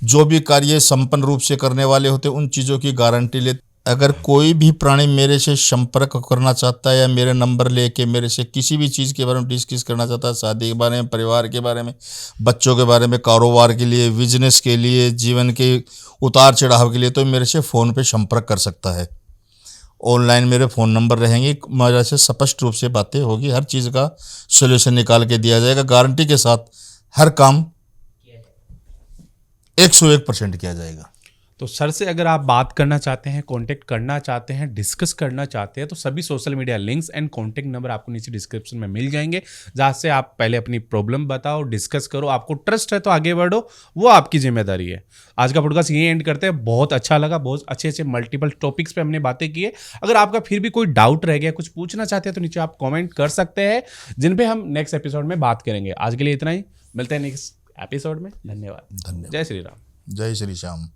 जो भी कार्य संपन्न रूप से करने वाले होते हैं, उन चीज़ों की गारंटी लेते। अगर कोई भी प्राणी मेरे से संपर्क करना चाहता है या मेरे नंबर लेके मेरे से किसी भी चीज़ के बारे में डिस्कस करना चाहता है, शादी के बारे में, परिवार के बारे में, बच्चों के बारे में, कारोबार के लिए, बिजनेस के लिए, जीवन के उतार चढ़ाव के लिए, तो मेरे से फ़ोन पे संपर्क कर सकता है। ऑनलाइन मेरे फ़ोन नंबर रहेंगे, मेरे से स्पष्ट रूप से बातें होगी, हर चीज़ का सोल्यूशन निकाल के दिया जाएगा, गारंटी के साथ हर काम 101% किया जाएगा। तो सर से अगर आप बात करना चाहते हैं, कांटेक्ट करना चाहते हैं, डिस्कस करना चाहते हैं, तो सभी social media links and contact number आपको नीचे डिस्क्रिप्शन में मिल जाएंगे, जहाँ से आप पहले अपनी प्रॉब्लम बताओ, डिस्कस करो, आपको ट्रस्ट है तो आगे बढ़ो, वो आपकी जिम्मेदारी है। आज का पॉडकास्ट यही एंड करते हैं। बहुत अच्छा लगा, बहुत अच्छे अच्छे मल्टीपल टॉपिक्स पे हमने बातें की है। अगर आपका फिर भी कोई डाउट रह गया, कुछ पूछना चाहते हैं, तो नीचे आप कॉमेंट कर सकते हैं, जिन पे हम नेक्स्ट एपिसोड में बात करेंगे। आज के लिए इतना ही, मिलते हैं नेक्स्ट एपिसोड में। धन्यवाद। जय श्री राम। जय श्री श्याम।